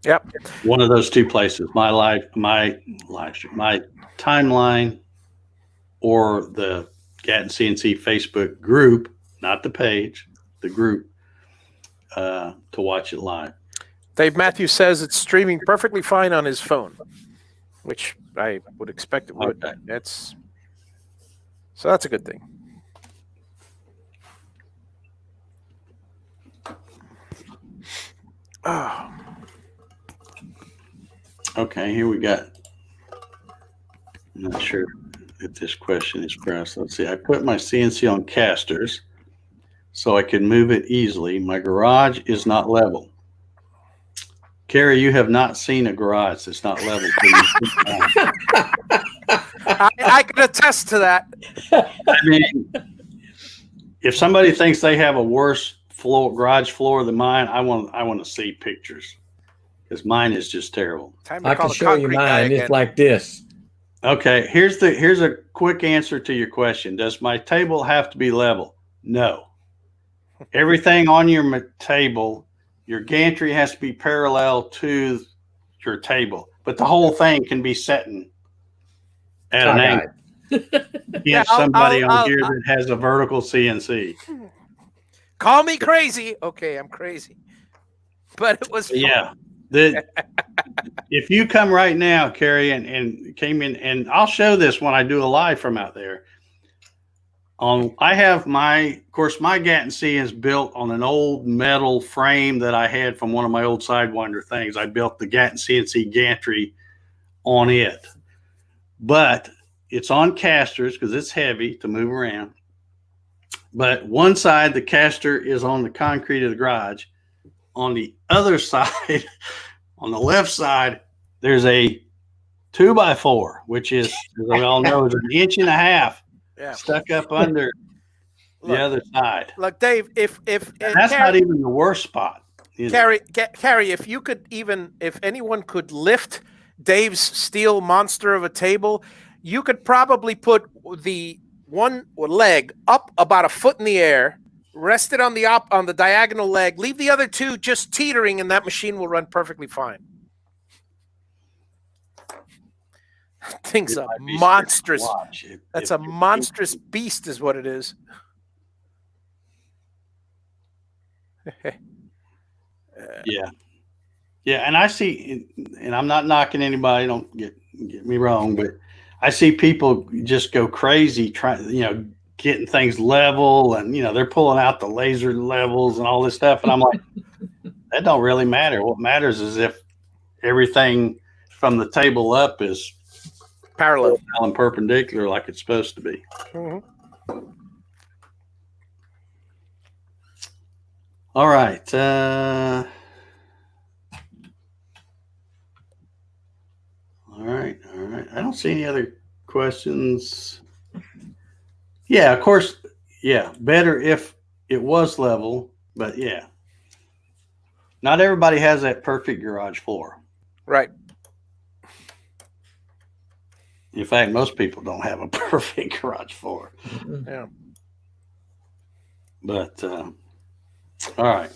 Yep. One of those two places, my timeline, or the Gatton CNC Facebook group, not the page, the group, to watch it live. Dave Matthews says it's streaming perfectly fine on his phone, which I would expect it would. Okay. So that's a good thing. Oh. Okay, here we got. I'm not sure if this question is for us. Let's see. I put my CNC on casters so I can move it easily. My garage is not level. Carrie, you have not seen a garage that's not level. I can attest to that. I mean, if somebody thinks they have a worse garage floor than mine, I want to see pictures, because mine is just terrible. I can show you mine. It's like this. Okay, here's a quick answer to your question. Does my table have to be level? No. Everything on your table, your gantry has to be parallel to your table, but the whole thing can be setting at an angle against somebody on here that has a vertical CNC. Call me crazy. Okay, I'm crazy, but it was fun. Yeah. If you come right now, Carrie, and came in, and I'll show this when I do a live from out there. I have my Gatton C is built on an old metal frame that I had from one of my old Sidewinder things. I built the Gatton CNC gantry on it, but it's on casters because it's heavy to move around. But one side, the caster is on the concrete of the garage. On the other side, on the left side, there's a 2x4, which is, as we all know, is an inch and a half stuck up under the other side. Look, Dave, if that's Carrie, not even the worst spot. Carrie, if anyone could lift Dave's steel monster of a table, you could probably put the one leg up about a foot in the air, rest it on the diagonal leg, leave the other two just teetering, and that machine will run perfectly fine. Thing's a monstrous. That's a monstrous beast, is what it is. Yeah, and I see, and I'm not knocking anybody. Don't get me wrong, but I see people just go crazy trying, getting things level, and they're pulling out the laser levels and all this stuff, and I'm like, that don't really matter. What matters is if everything from the table up is parallel and perpendicular like it's supposed to be. Mm-hmm. All right. All right. I don't see any other questions. Yeah, of course. Yeah, better if it was level, but yeah. Not everybody has that perfect garage floor. Right. In fact, most people don't have a perfect garage floor. Yeah. But, all right.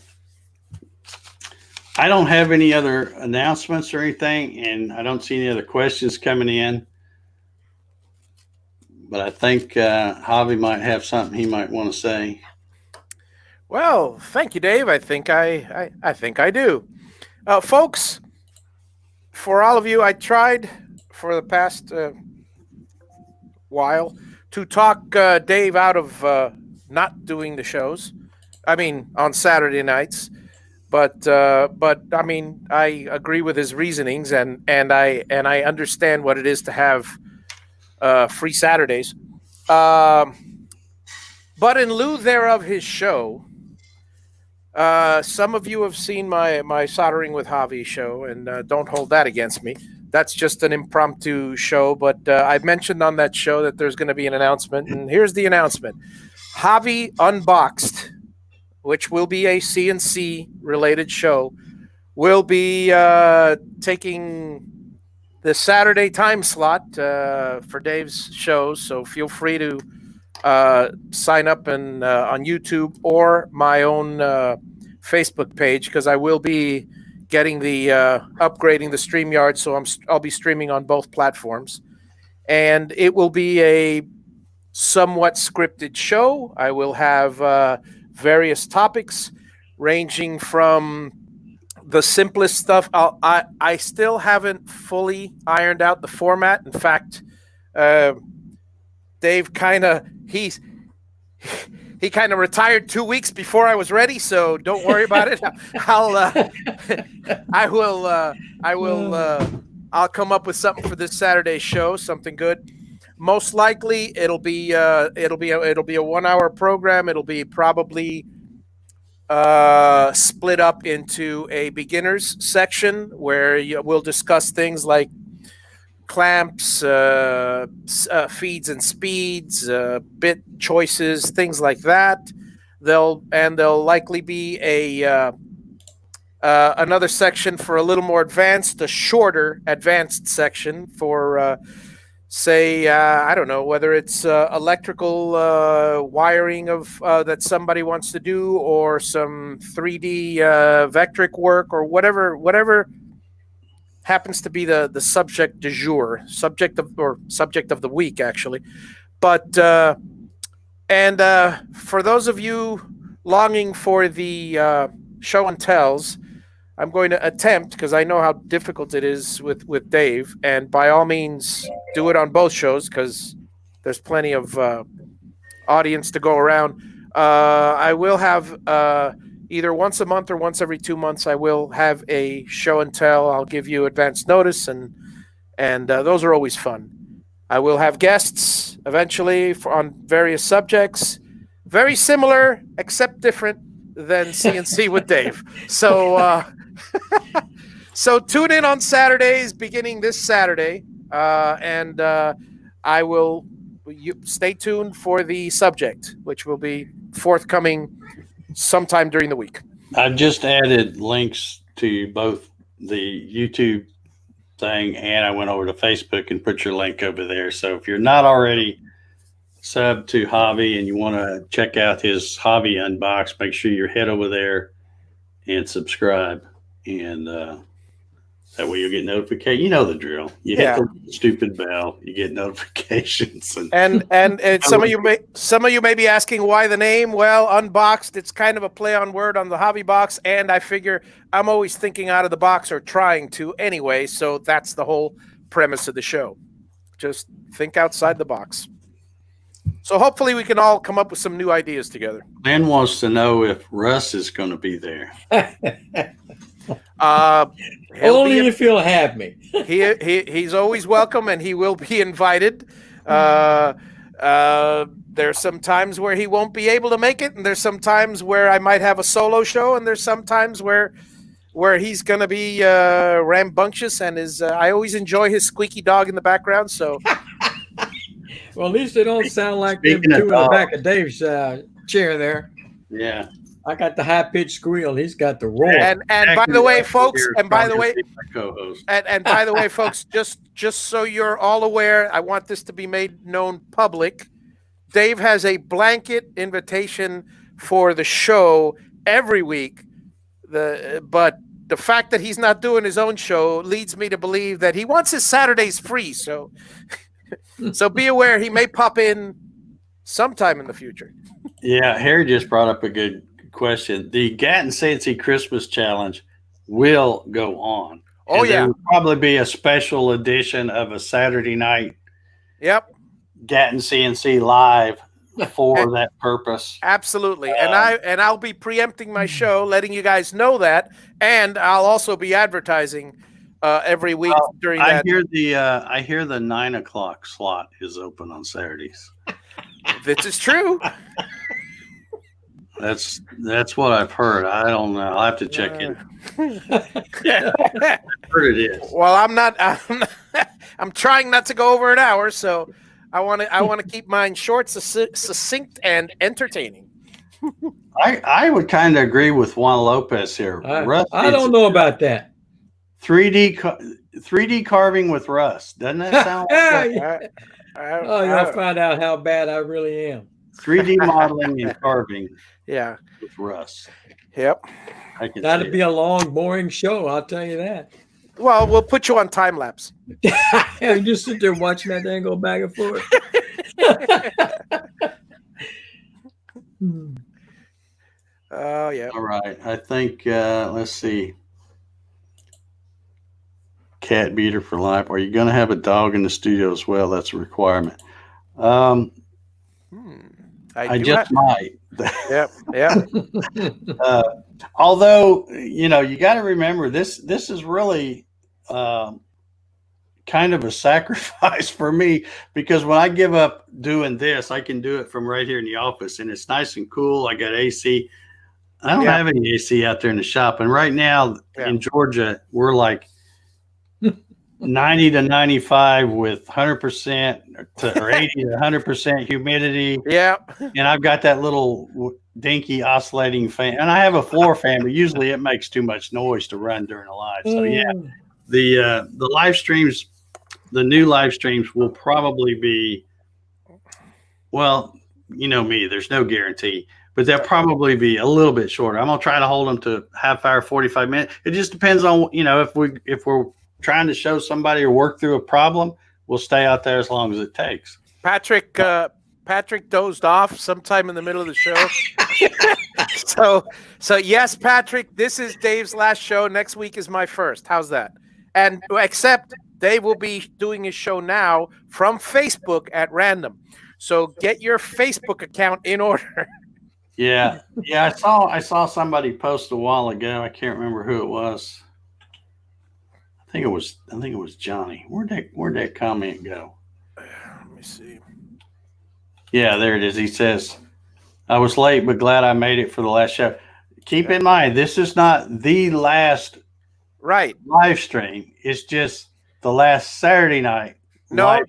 I don't have any other announcements or anything, and I don't see any other questions coming in. But I think Javi might have something he might want to say. Well, thank you, Dave. I think I do. Folks, for all of you, I tried for the past while to talk Dave out of not doing the shows. I mean, on Saturday nights. But I mean, I agree with his reasonings, and I understand what it is to have free Saturdays. But in lieu thereof, his show. Some of you have seen my Soldering with Javi show, and don't hold that against me. That's just an impromptu show, but I mentioned on that show that there's going to be an announcement, and here's the announcement. Javi Unboxed, which will be a CNC-related show, will be taking the Saturday time slot for Dave's shows, so feel free to sign up and on YouTube or my own Facebook page, because I will be getting the upgrading the StreamYard, so I'll be streaming on both platforms, and it will be a somewhat scripted show. I will have various topics ranging from the simplest stuff. I still haven't fully ironed out the format. In fact, Dave he kind of retired 2 weeks before I was ready, so don't worry about it. I'll come up with something for this Saturday show, something good. Most likely it'll be a 1 hour program. It'll be probably split up into a beginners section where we'll discuss things like clamps, feeds and speeds, bit choices, things like that. There'll likely be a another section for a little more advanced, a shorter advanced section for say, I don't know, whether it's electrical wiring of that somebody wants to do, or some 3D vectric work, or whatever happens to be the subject du jour, subject of the week, actually. But for those of you longing for the show and tells, I'm going to attempt, because I know how difficult it is with Dave, and by all means, do it on both shows, because there's plenty of audience to go around. I will have either once a month or once every 2 months, I will have a show and tell. I'll give you advance notice, and those are always fun. I will have guests eventually on various subjects, very similar except different than CNC with Dave. So so tune in on Saturdays, beginning this Saturday, and I will stay tuned for the subject, which will be forthcoming sometime during the week. I've just added links to both the YouTube thing, and I went over to Facebook and put your link over there. So if you're not already subbed to Hobby and you want to check out his Hobby Unbox, make sure you head over there and subscribe, and that way you'll get notification. You know the drill. You hit the stupid bell, you get notifications. And some of you may be asking why the name. Well, Unboxed, it's kind of a play on word on the Hobby box, and I figure I'm always thinking out of the box, or trying to anyway. So that's the whole premise of the show. Just think outside the box. So hopefully we can all come up with some new ideas together. Glenn wants to know if Russ is going to be there. Only if you'll have me. He's always welcome, and he will be invited. There's some times where he won't be able to make it, and there's some times where I might have a solo show, and there's some times where he's going to be rambunctious, and I always enjoy his squeaky dog in the background. So, well, at least they don't sound like them two in the back of Dave's chair there. Yeah. I got the high pitched squeal. He's got the roar. And by the way, folks, just so you're all aware, I want this to be made known public. Dave has a blanket invitation for the show every week. But the fact that he's not doing his own show leads me to believe that he wants his Saturdays free. So be aware, he may pop in sometime in the future. Yeah, Harry just brought up a good question. The Gatton CNC Christmas Challenge will go on. Oh, yeah. There will probably be a special edition of a Saturday night Gatton CNC live for that purpose. Absolutely. And I'll be preempting my show, letting you guys know that, and I'll also be advertising every week during that. I hear the 9 o'clock slot is open on Saturdays. This is true. That's what I've heard. I don't know. I'll have to check in. I heard it is. Well, I'm trying not to go over an hour, so I want to keep mine short, succinct, and entertaining. I would kind of agree with Juan Lopez here. I don't know about that. 3D carving with Russ. Doesn't that sound like you'll find out how bad I really am. 3D modeling and carving. Yeah. With Russ. Yep. That'd be a long, boring show, I'll tell you that. Well, we'll put you on time lapse. You just sit there watching that thing go back and forth. Oh, yeah. All right. I think, let's see. Cat beater for life. Are you going to have a dog in the studio as well? That's a requirement. I just might. Yep. Although, you got to remember this is really kind of a sacrifice for me, because when I give up doing this, I can do it from right here in the office, and it's nice and cool. I got AC. I don't have any AC out there in the shop. And right now in Georgia, we're like 90 to 95 with 100% or 80 to 100% humidity. Yeah. And I've got that little dinky oscillating fan, and I have a floor fan, but usually it makes too much noise to run during a live. So yeah, the live streams the new live streams will probably be, well, you know me, there's no guarantee, but they'll probably be a little bit shorter. I'm gonna try to hold them to half hour, 45 minutes. It just depends on, if we're trying to show somebody or work through a problem, we'll stay out there as long as it takes. Patrick dozed off sometime in the middle of the show. so yes, Patrick, this is Dave's last show. Next week is my first. How's that? And except Dave will be doing his show now from Facebook at random. So get your Facebook account in order. Yeah. I saw somebody post a while ago. I can't remember who it was. I think it was Johnny. Where'd that comment go? Let me see. Yeah, there it is. He says, I was late, but glad I made it for the last show. Keep in mind, this is not the last live stream. It's just the last Saturday night. No.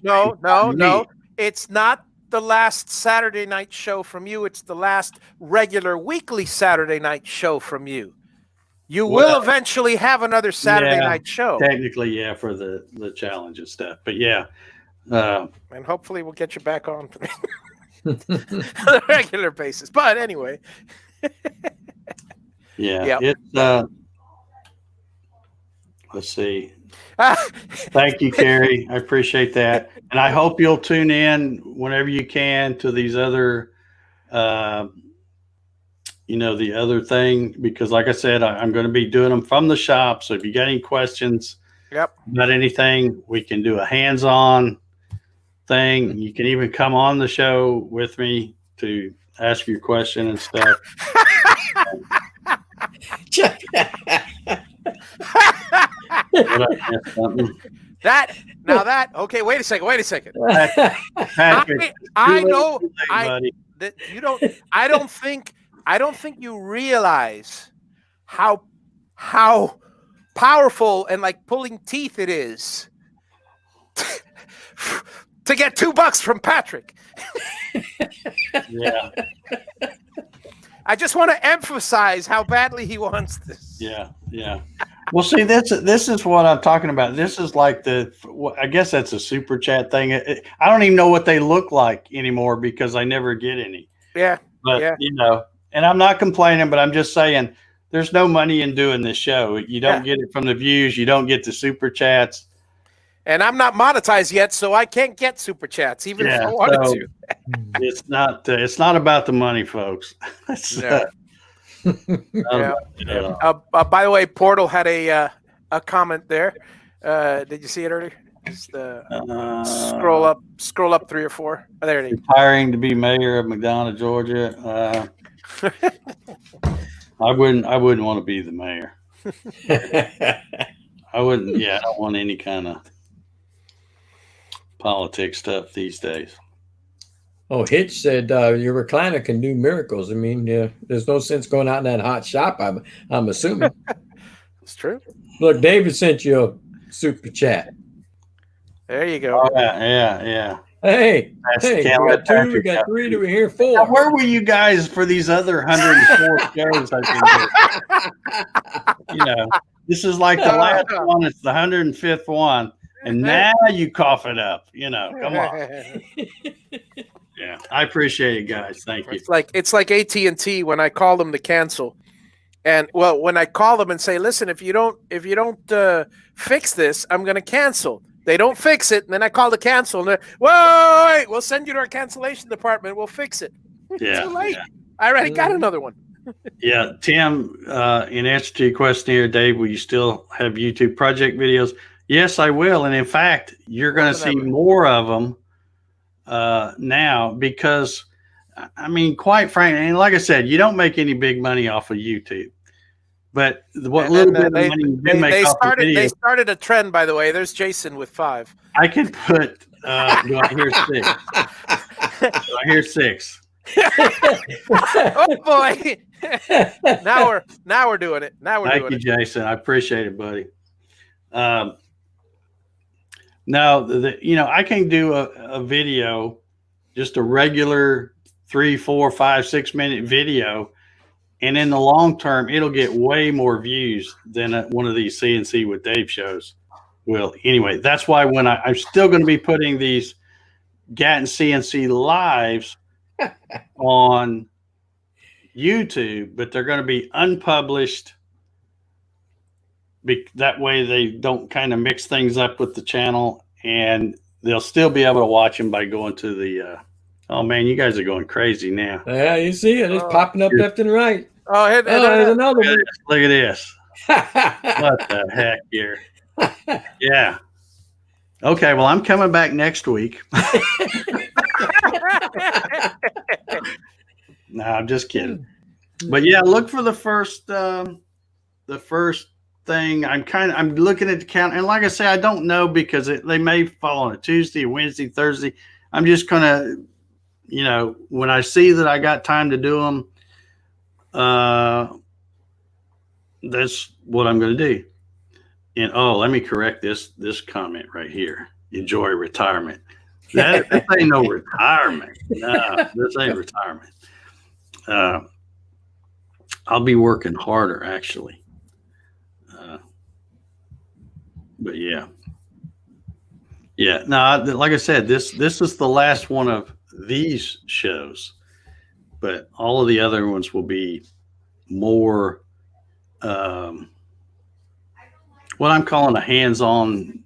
It's not the last Saturday night show from you. It's the last regular weekly Saturday night show from you. You will eventually have another Saturday night show. Technically, yeah, for the challenge and stuff. But yeah. And hopefully we'll get you back on on a regular basis. But anyway. Yeah. It's let's see. Thank you, Carrie. I appreciate that. And I hope you'll tune in whenever you can to these other, the other thing, because like I said, I'm going to be doing them from the shop. So if you got any questions about anything, we can do a hands-on thing. You can even come on the show with me to ask your question and stuff. Okay, wait a second. Patrick, I know that you don't. I don't think you realize how powerful and like pulling teeth it is to get $2 from Patrick. Yeah. I just want to emphasize how badly he wants this. Yeah. Well, see, this is what I'm talking about. This is like I guess that's a super chat thing. I don't even know what they look like anymore because I never get any. Yeah. But, and I'm not complaining, but I'm just saying there's no money in doing this show. You don't get it from the views. You don't get the super chats. And I'm not monetized yet, so I can't get super chats, even if I wanted to. It's not about the money, folks. By the way, Portal had a comment there. Did you see it earlier? Just scroll up 3 or 4. Oh, there it is. Retiring to be mayor of McDonough, Georgia. I wouldn't want to be the mayor. I wouldn't. Yeah, I don't want any kind of politics stuff these days. Oh, Hitch said your recliner can do miracles. I mean, there's no sense going out in that hot shop. I'm assuming. It's true. Look, David sent you a super chat. There you go. Oh, yeah. Hey, we got 2, we got 3, we're here 4. Now, where were you guys for these other 104 shows? This is like the last one. It's the 105th one, and now you cough it up. Come on. Yeah, I appreciate it, guys. Thank you. It's like AT&T when I call them to cancel, and when I call them and say, listen, if you don't fix this, I'm going to cancel. They don't fix it, and then I call to cancel, and they're, wait, we'll send you to our cancellation department. We'll fix it. Yeah, too late. I already got another one. Yeah, Tim. In answer to your question here, Dave, will you still have YouTube project videos? Yes, I will, and in fact, you're going to see more of them now because, I mean, quite frankly, and like I said, you don't make any big money off of YouTube. But what little bit of money you do make off the video, they started a trend, by the way. There's Jason with 5. I can put. Do I hear 6? Do I hear 6? Oh boy! now we're doing it. Thank you, Jason. I appreciate it, buddy. Now, I can do a video, just a regular 3, 4, 5, 6 minute video. And in the long term, it'll get way more views than one of these CNC with Dave shows. Well, anyway, that's why when I'm still going to be putting these Gatton CNC lives on YouTube, but they're going to be unpublished. That way they don't kind of mix things up with the channel, and they'll still be able to watch them by going to the oh man, you guys are going crazy now. Yeah, you see it. It's popping up left and right. Oh, there's another one. Look at this. What the heck here? Yeah. Okay, well, I'm coming back next week. No, I'm just kidding. But yeah, look for the first thing. I'm looking at the count, and like I say, I don't know because they may fall on a Tuesday, Wednesday, Thursday. I'm just gonna, when I see that I got time to do them, that's what I'm gonna do. And let me correct this comment right here. Enjoy retirement. That ain't no retirement. No, this ain't retirement. I'll be working harder actually. But yeah. No, like I said, this is the last one of these shows, but all of the other ones will be more what I'm calling a hands-on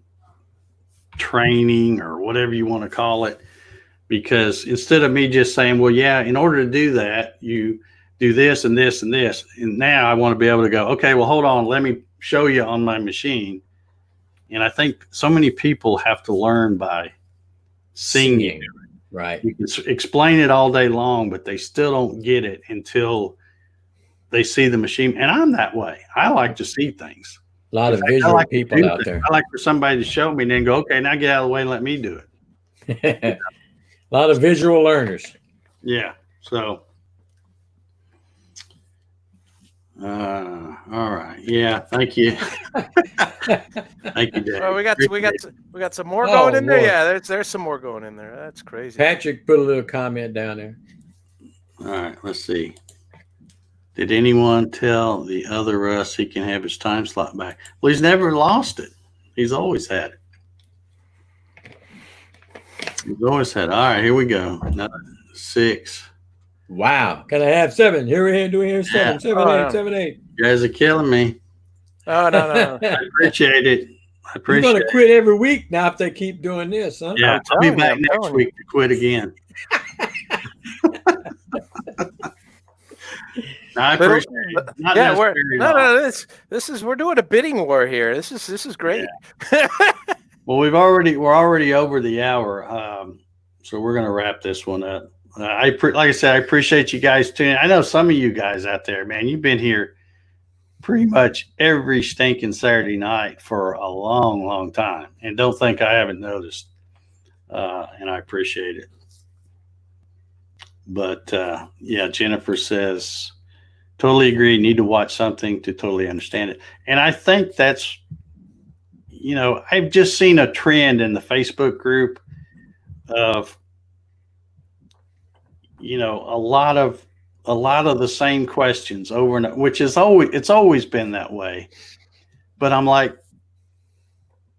training or whatever you want to call it, because instead of me just saying, well, yeah, in order to do that, you do this and this and this. And now I want to be able to go, okay, well, hold on, let me show you on my machine. And I think so many people have to learn by seeing it. Right. You can explain it all day long, but they still don't get it until they see the machine. And I'm that way. I like to see things. A lot of visual people out there. I like for somebody to show me and then go, okay, now get out of the way and let me do it. A lot of visual learners. Yeah. So, all right. Yeah. Thank you. Thank you, Dave. Well, we got some more going in there. Yeah, there's some more going in there. That's crazy. Patrick put a little comment down there. All right. Let's see. Did anyone tell the other Russ he can have his time slot back? Well, he's never lost it. He's always had it. He's always had it. All right, here we go. Another 6. Wow. Can I have 7? Here we do here 7. 7, 8, 7, 8. You guys are killing me. Oh, no. I appreciate it. You're going to quit every week now if they keep doing this, huh? Yeah, I'll be back next week to quit again. No, I appreciate it. We're doing a bidding war here. This is great. Yeah. Well, we're already over the hour, so we're going to wrap this one up. Like I said, I appreciate you guys tuning. I know some of you guys out there, man, you've been here pretty much every stinking Saturday night for a long, long time, and don't think I haven't noticed. And I appreciate it. But yeah, Jennifer says, totally agree. Need to watch something to totally understand it. And I think that's, I've just seen a trend in the Facebook group of, a lot of the same questions over and over, which is it's always been that way. But I'm like,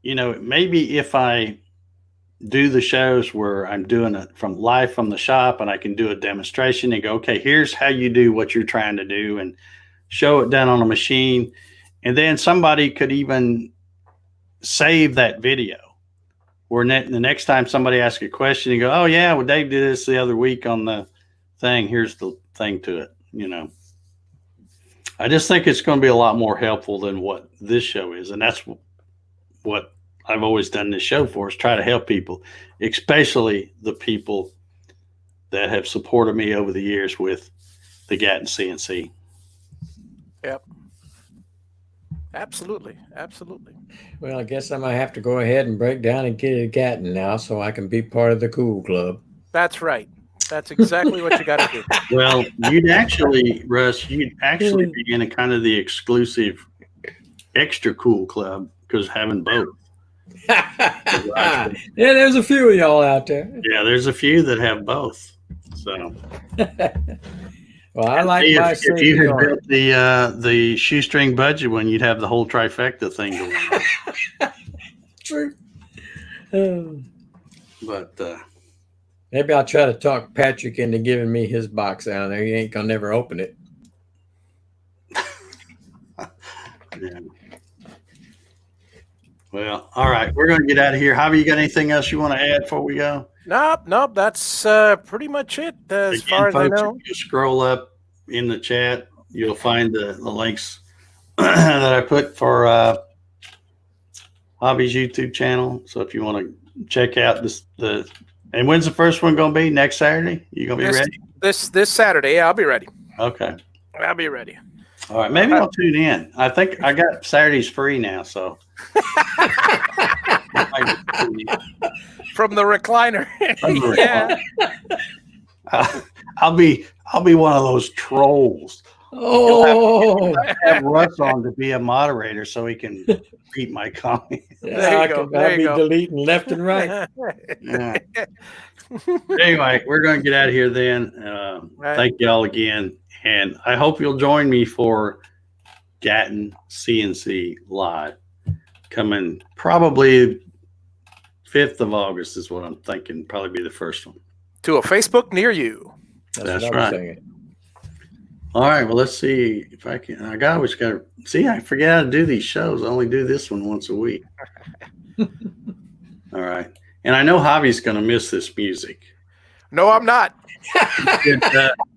maybe if I do the shows where I'm doing it from live from the shop and I can do a demonstration and go, okay, here's how you do what you're trying to do and show it done on a machine. And then somebody could even save that video where the next time somebody asks a question, you go, oh yeah, well, Dave did this the other week on the thing. Here's the thing to it. I just think it's going to be a lot more helpful than what this show is. And that's what I've always done this show for, is try to help people, especially the people that have supported me over the years with the Gatton CNC. Yep. Absolutely. Well, I guess I might have to go ahead and break down and get a Gatton now so I can be part of the cool club. That's right. That's exactly what you got to do. Well, Russ, you'd actually be in a kind of the exclusive extra cool club because having both. Yeah, there's a few of y'all out there. Yeah, there's a few that have both. So, well, I like my. If you had built the shoestring budget one, you'd have the whole trifecta thing going on. True. Oh. But Maybe I'll try to talk Patrick into giving me his box down there. He ain't gonna never open it. yeah. Well, all right, we're gonna get out of here. Javi, you got anything else you want to add before we go? Nope. That's pretty much it as Again, far as I folks, know. if you scroll up in the chat, you'll find the links that I put for Hobby's YouTube channel. So if you want to check out and when's the first one going to be? Next Saturday? You going to be ready? This Saturday, yeah, I'll be ready. Okay. I'll be ready. All right. Maybe I'll tune in. I think I got Saturdays free now, so. From the recliner. Yeah. I'll be one of those trolls. Oh, Have Russ on to be a moderator so he can read my comments. There you go. There I'll be you go. deleting left and right. Yeah. Anyway, we're going to get out of here then. Right. Thank y'all again. And I hope you'll join me for Gatton CNC Live coming probably 5th of August is what I'm thinking. Probably be the first one. To a Facebook near you. That's what I was right. saying. All right. Well, let's see if I can. I always got to see. I forget how to do these shows. I only do this one once a week. All right. And I know Javi's going to miss this music. No, I'm not.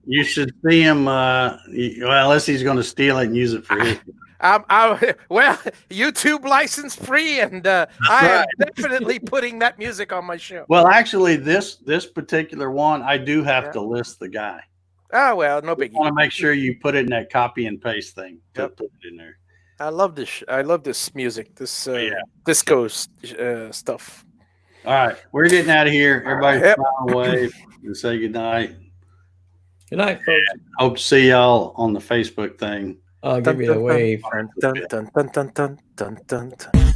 You should see him. Well, unless he's going to steal it and use it for his. Well, YouTube license free, and I am definitely putting that music on my show. Well, actually, this particular one, I do have to list the guy. Oh well, no I biggie. want to make sure you put it in that copy and paste thing. To put it in there. I love this. I love this music. This disco stuff. All right, we're getting out of here. Everybody, smile, wave, and say good night. Good night, folks. Hope to see y'all on the Facebook thing. I'll give you the wave. Dun, dun, dun, dun, dun, dun, dun, dun.